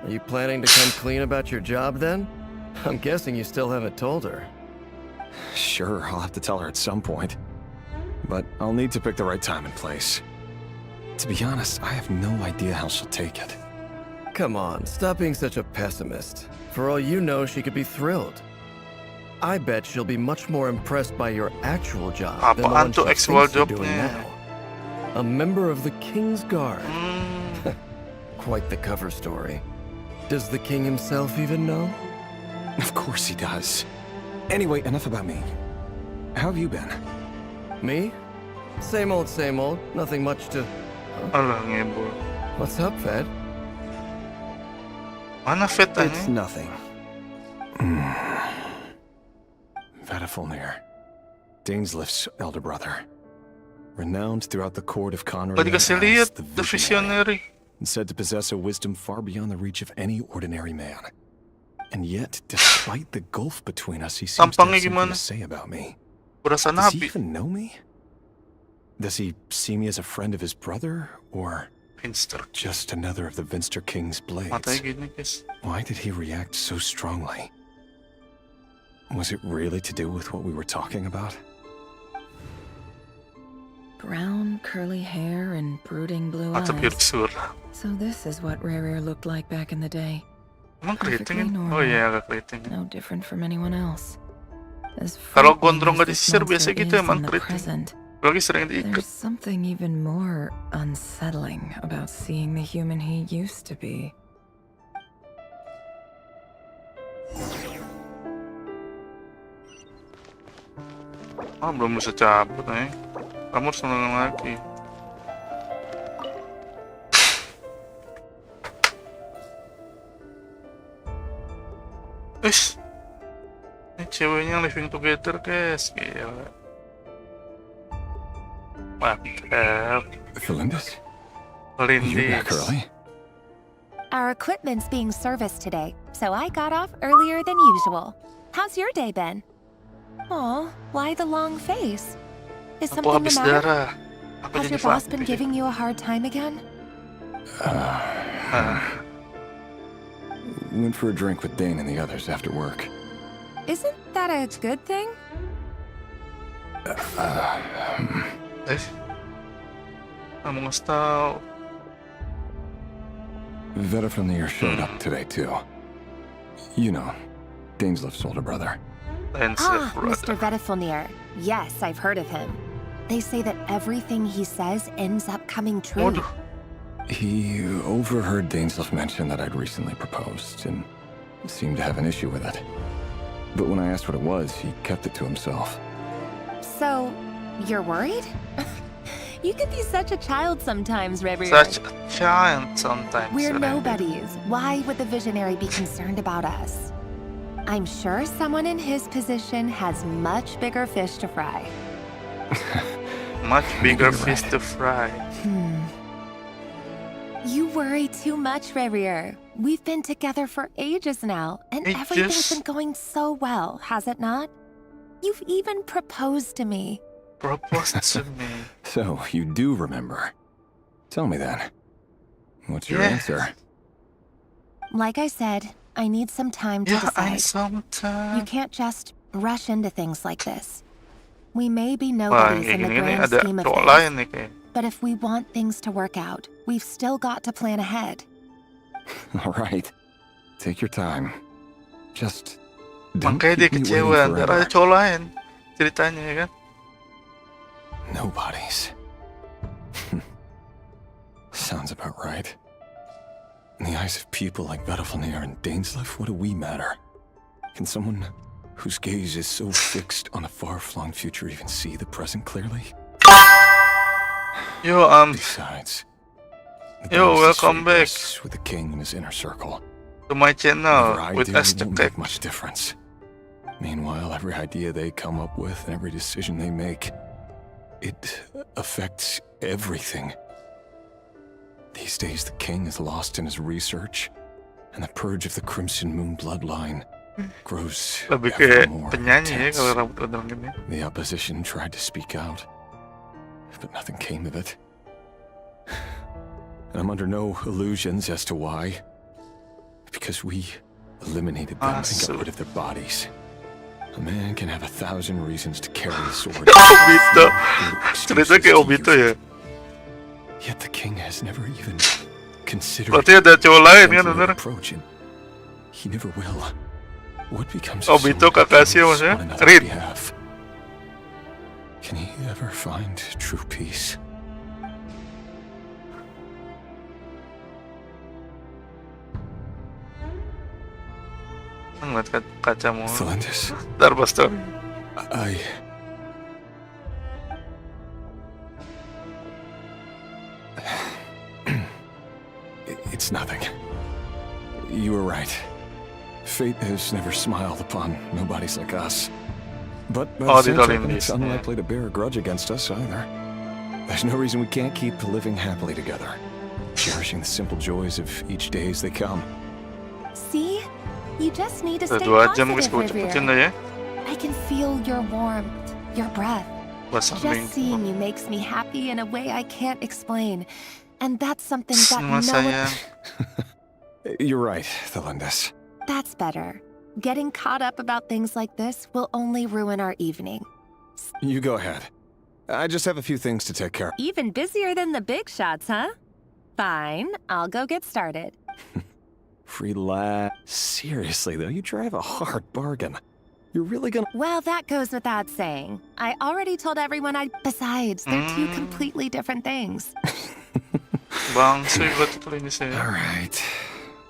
are you planning to come clean about your job then? I'm guessing you still haven't told her. Sure, I'll have to tell her at some point. But I'll need to pick the right time and place. To be honest, I have no idea how she'll take it. Come on, stop being such a pessimist. For all you know, she could be thrilled. I bet she'll be much more impressed by your actual job than the one Apaan she tuh thinks actual you're doing jobnya? now. A member of the King's Guard. Quite the cover story. Does the king himself even know? Of course he does. Anyway, enough about me. How have you been? Me? Same old, same old. Nothing much to... Alah, ngebul. What's up, Fed? Mana Fed It's ini? nothing. Vettleton, Dainslift's elder brother. Renowned throughout the court of Conrad Tadi kasih lihat, The Visionary. and said to possess a wisdom far beyond the reach of any ordinary man. And yet, despite the gulf between us, he seems to have Tampangnya something gimana? to say about me. Berasa Does he nabi. even know me? Does he see me as a friend of his brother, or Finster. just another of the Vinster King's blades? Matanya gini, guys. Why did he react so strongly? Was it really to do with what we were talking about? Brown, curly hair and brooding blue Atau eyes. Pirsur. So this is what Rare looked like back in the day. Emang Perfectly keriting? normal. Oh iya, agak keriting. No different from anyone else. As Kalau frightening gondrong as gak this disisir biasa monster gitu is emang in the keriting. present, Lagi sering diikat. there's something even more unsettling about seeing the human he used to be. Ah, belum bisa cabut nih. Kamu harus nonton lagi. Ish. Ini ceweknya living together, guys. Gila. Mantap. Felindis? You're back Lindis. early? Our equipment's being serviced today, so I got off earlier than usual. How's your day been? Aw, why the long face? Is Aku something the habis matter? darah. Aku Has jadi your boss been vampir. giving you a hard time again? Went for a drink with Dane and the others after work. Isn't that a good thing? Kamu ngasih tau. Vedafamir showed up today too. You know, Daneslef's older brother. Mr. Vedafamir. Yes, I've heard of him. They say that everything he says ends up coming true. He overheard Daneslef mention that I'd recently proposed and seemed to have an issue with it. But when I asked what it was, he kept it to himself. So, you're worried? You could be such a child sometimes, Reverie. Such a child sometimes. We're nobodies. Why would the visionary be concerned about us? I'm sure someone in his position has much bigger fish to fry. Much bigger fish to fry. You worry too much, Reverie. We've been together for ages now, and everything's been going so well, has it not? You've even proposed to me. Proposed to me. So, you do remember. Tell me then. What's your answer? Like I said, I need some time to decide. You can't just rush into things like this. We may be nobodies in the grand scheme of things, but if we want things to work out, we've still got to plan ahead. All right. Take your time. Just don't Makanya dia keep me kecewa, waiting ntar ada forever. cowok lain ceritanya ya kan. Nobodies. Sounds about right. In the eyes of people like Vedafamir and Daneslef, what do we matter? Can someone whose gaze is so fixed on a far-flung future even see the present clearly? Besides, welcome back with the king and his inner circle. to my channel with It won't make much difference. Meanwhile, every idea they come up with and every decision they make, it affects everything. These days, the king is lost in his research, and the purge of the Crimson Moon bloodline grows Lebih ever kayak more penyanyi ya intense. kalau rambut gondrong gini. The opposition tried to speak out, but nothing came of it. And I'm under no illusions as to why. Because we eliminated them and got rid of their bodies. A man can have 1,000 reasons to carry a sword. Obito. Cerita kayak Obito ya. Yet the king has never even considered. Berarti ada cowok lain kan bener? Approach, and he never will. What becomes Obito Kakashi maksudnya? Reed. Can he ever find true peace? Ngeliat kacamu. Felindis. Ntar story. It's nothing. You were right. Fate has never smiled upon nobodies like us. But by the same token, it's unlikely to bear a grudge against us either. There's no reason we can't keep living happily together, cherishing the simple joys of each day as they come. See? You just need to Udah stay 2 jam guys, positive, gue cepetin Reverie. dah ya. I can feel your warmth, your breath. Basah Just seeing you makes me happy in a way I can't explain. And that's something that Semua no sayang. one... You're right, Felindis. That's better. Getting caught up about things like this will only ruin our evening. You go ahead. I just have a few things to take care of. Even busier than the big shots, huh? Fine, I'll go get started. Relax. Seriously, though, you drive a hard bargain. You're really gonna... Well, that goes without saying. I already told everyone I... Besides, they're two completely different things. Bangsa juga tuh ini sih. Alright.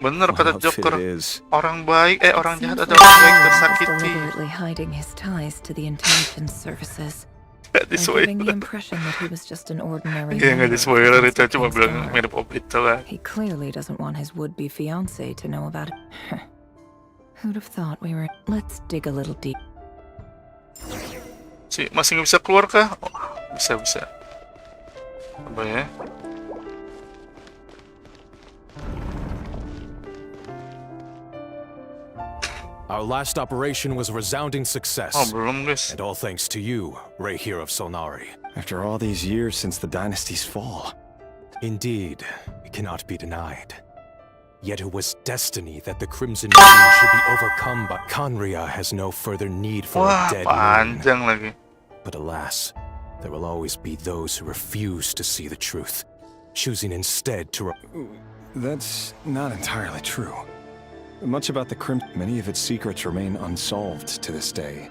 Bener kata What outfit Joker. it is. Orang baik, orang jahat ada orang baik tersakiti. Deliberately hiding his ties to the intelligence services. Gak and giving the di-spoiler. impression that he was just an ordinary Iya gak member di-spoiler of itu, the cuma bilang Star. mirip Obito lah. He clearly doesn't want his would-be fiancé to know about it. Who'd have thought we were... Let's dig a little deep. Si, masih nggak bisa keluar kah? Oh, bisa. Apa ya? Our last operation was a resounding success. Oh, belum guys. And all thanks to you, Rehir of Solnari. After all these years since the dynasty's fall. Indeed, it cannot be denied. Yet it was destiny that the Crimson Moon should be overcome, but Conria has no further need for Wah, a dead panjang moon. lagi. But alas, there will always be those who refuse to see the truth, choosing instead to... That's not entirely true. Much about the Crimson, many of its secrets remain unsolved to this day.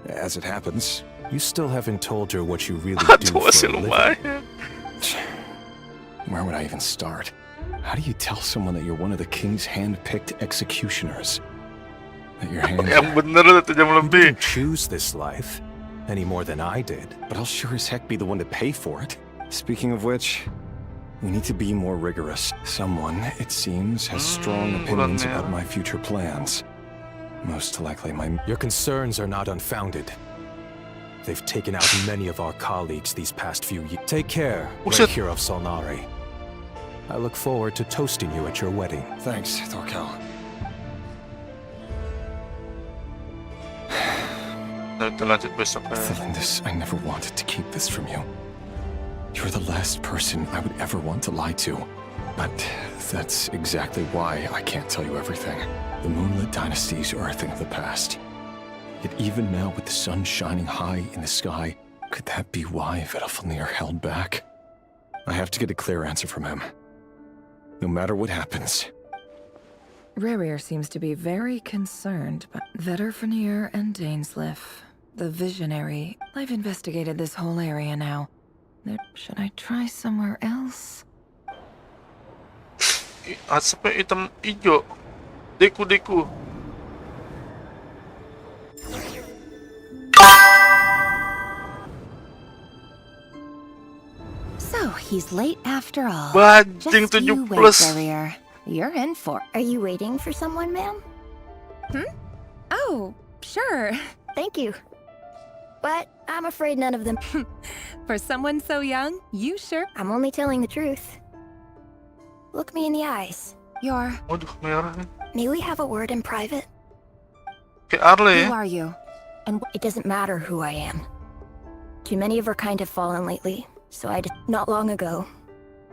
As it happens, you still haven't told her what you really do for a living. Where would I even start? How do you tell someone that you're one of the king's hand-picked executioners? That your hands You didn't choose this life, any more than I did. But I'll sure as heck be the one to pay for it. Speaking of which, we need to be more rigorous. Someone, it seems, has strong opinions about my future plans. Most likely Your concerns are not unfounded. They've taken out many of our colleagues these past few years. Take care, Hero of Solnari. I look forward to toasting you at your wedding. Thanks, Thorkel. Celindus, I never wanted to keep this from you. You're the last person I would ever want to lie to. But that's exactly why I can't tell you everything. The Moonlit Dynasty's are a thing of the past. Yet even now, with the sun shining high in the sky, could that be why Vedalfnir held back? I have to get a clear answer from him. No matter what happens. Rerir seems to be very concerned, but Vedalfnir and Dainsleif, the visionary. I've investigated this whole area now. Should I try somewhere else? Asapnya hitam hijau. Deku. So he's late after all. Bajing Just you 7 wait, plus. Rerir. You're in for. Are you waiting for someone, ma'am? Oh, sure. Thank you. But I'm afraid none of them. For someone so young, you sure? I'm only telling the truth. Look me in the eyes. You're. Waduh, merah. May we have a word in private? Kayak Arle Who ya. are you? And It doesn't matter who I am. Too many of our kind have fallen lately, so not long ago,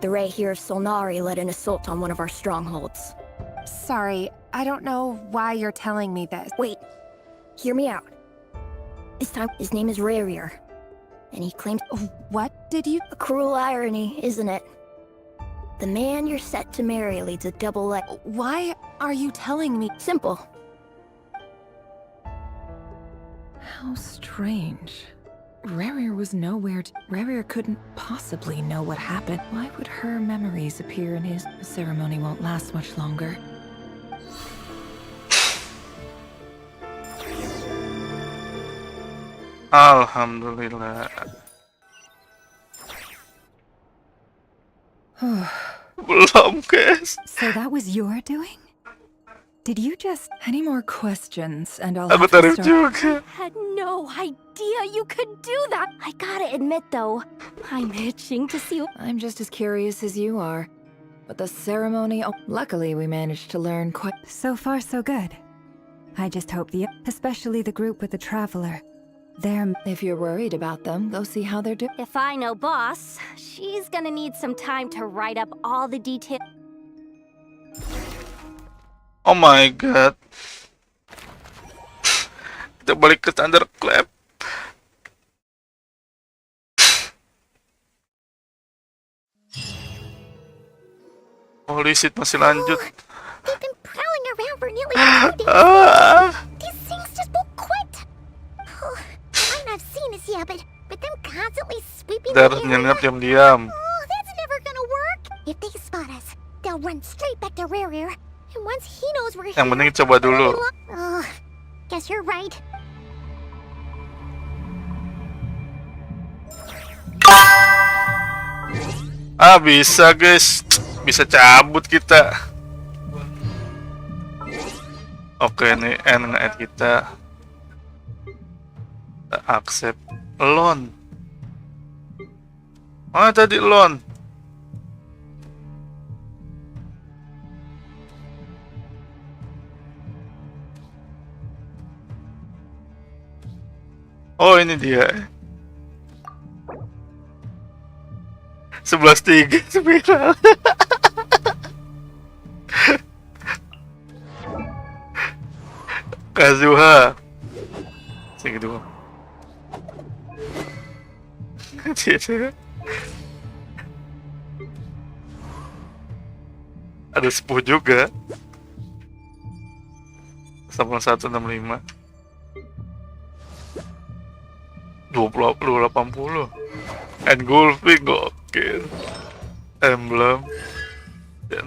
the Ray here of Solnari led an assault on one of our strongholds. sorry, I don't know why you're telling me this. Wait, hear me out. This time, his name is Rerir, and he claims. What did you? A cruel irony, isn't it? The man you're set to marry leads a double life. Why are you telling me? Simple. How strange. Rerir was nowhere to... Rerir couldn't possibly know what happened. Why would her memories appear in his... The ceremony won't last much longer. Alhamdulillah. Belum, guys. So that was your doing? Did you just... Any more questions and I'll Aku have to tarik start... juga. I had no idea you could do that. I gotta admit, though, I'm itching to see. I'm just as curious as you are. But the ceremony... Luckily, we managed to learn quite... So far, so good. I just hope especially the group with the Traveler. If you're worried about them, go see how they're doing. If I know Boss, she's gonna need some time to write up all the details. Oh my god. Kita balik ke Thunderclap. Holy shit, masih lanjut. They've been prowling around for nearly 2 days. These things just won't quit. Oh, might not have seen us yet, but them constantly sweeping the Harus area. nyelinap diam-diam. Oh, that's never gonna work. If they spot us, they'll run straight back to Rerir. And once he knows we're here, Yang penting coba dulu. Oh, guess you're right. Bisa guys. Bisa cabut kita. Oke, nih N nge-add kita. Kita accept loan. Mana tadi loan? Oh, ini dia. 11.3 spiral. Kazuha. Segitu. Ada 10 juga. Sama 165. 280. Engulfing gokil. Emblem. 6.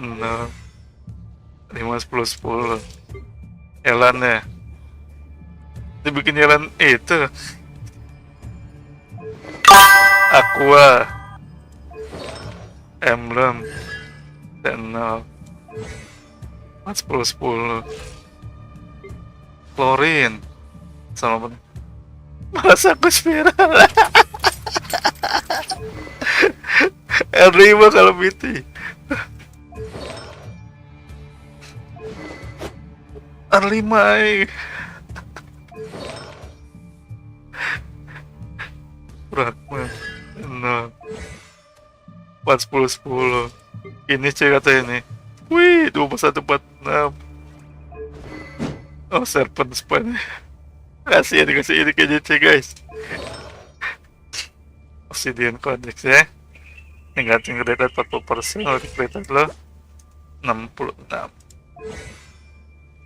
5 10 10. Elan ya. Dibikin Elan itu. Aqua. Emblem. 6. 10 10. Klorin. Sama apa? Masa aku spiral. R5 kalau BT. R5 Fragment. Nah 4 10 10. Ini cek kata ini. Wih 21 46. Oh serpent span. Kasih ya, dikasih ini ke JC guys. Obsidian Codex ya. Negatif rate 40%, rate lo 66.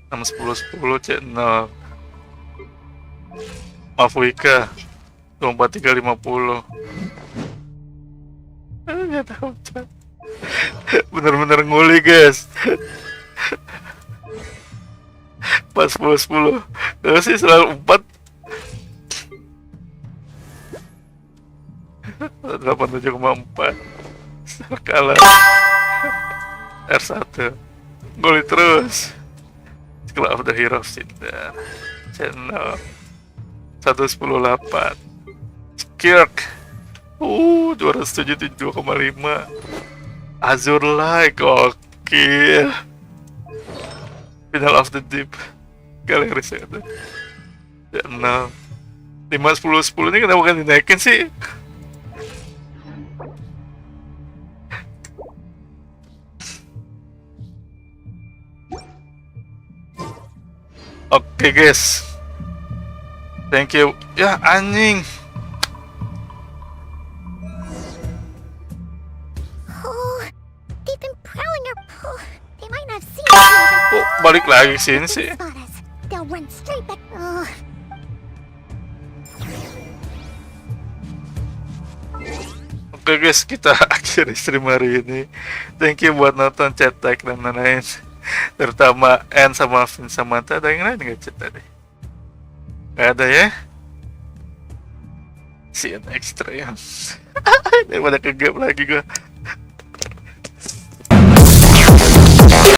6 10 10 cek 0. Mafuika 24 3 50. Nggak tahu cek. Bener-bener nguli guys. Pas 10 10. Terus sih selalu 4. 87,4. Kalah. R1. Goli terus. Club of the Hero Cinder. Channel 110.8. Skirk. 277,5. Azur Like. Gokil. Final of the Deep. Galeri saya ada. Channel 5 10 10 ini kenapa kan dinaikin sih? Oke guys, thank you. Ya anjing. Oh, they've been prowling our pool. They might not see Oh, balik lagi sini sih. They'll run straight back. Oke guys, kita akhiri stream hari ini. Thank you buat nonton, chat, like, dan lain-lain. Terutama N sama Vin Samantha. Ada yang lain nggak chat tadi? Gak ada ya? See you next stream. Daripada ke game lagi gua.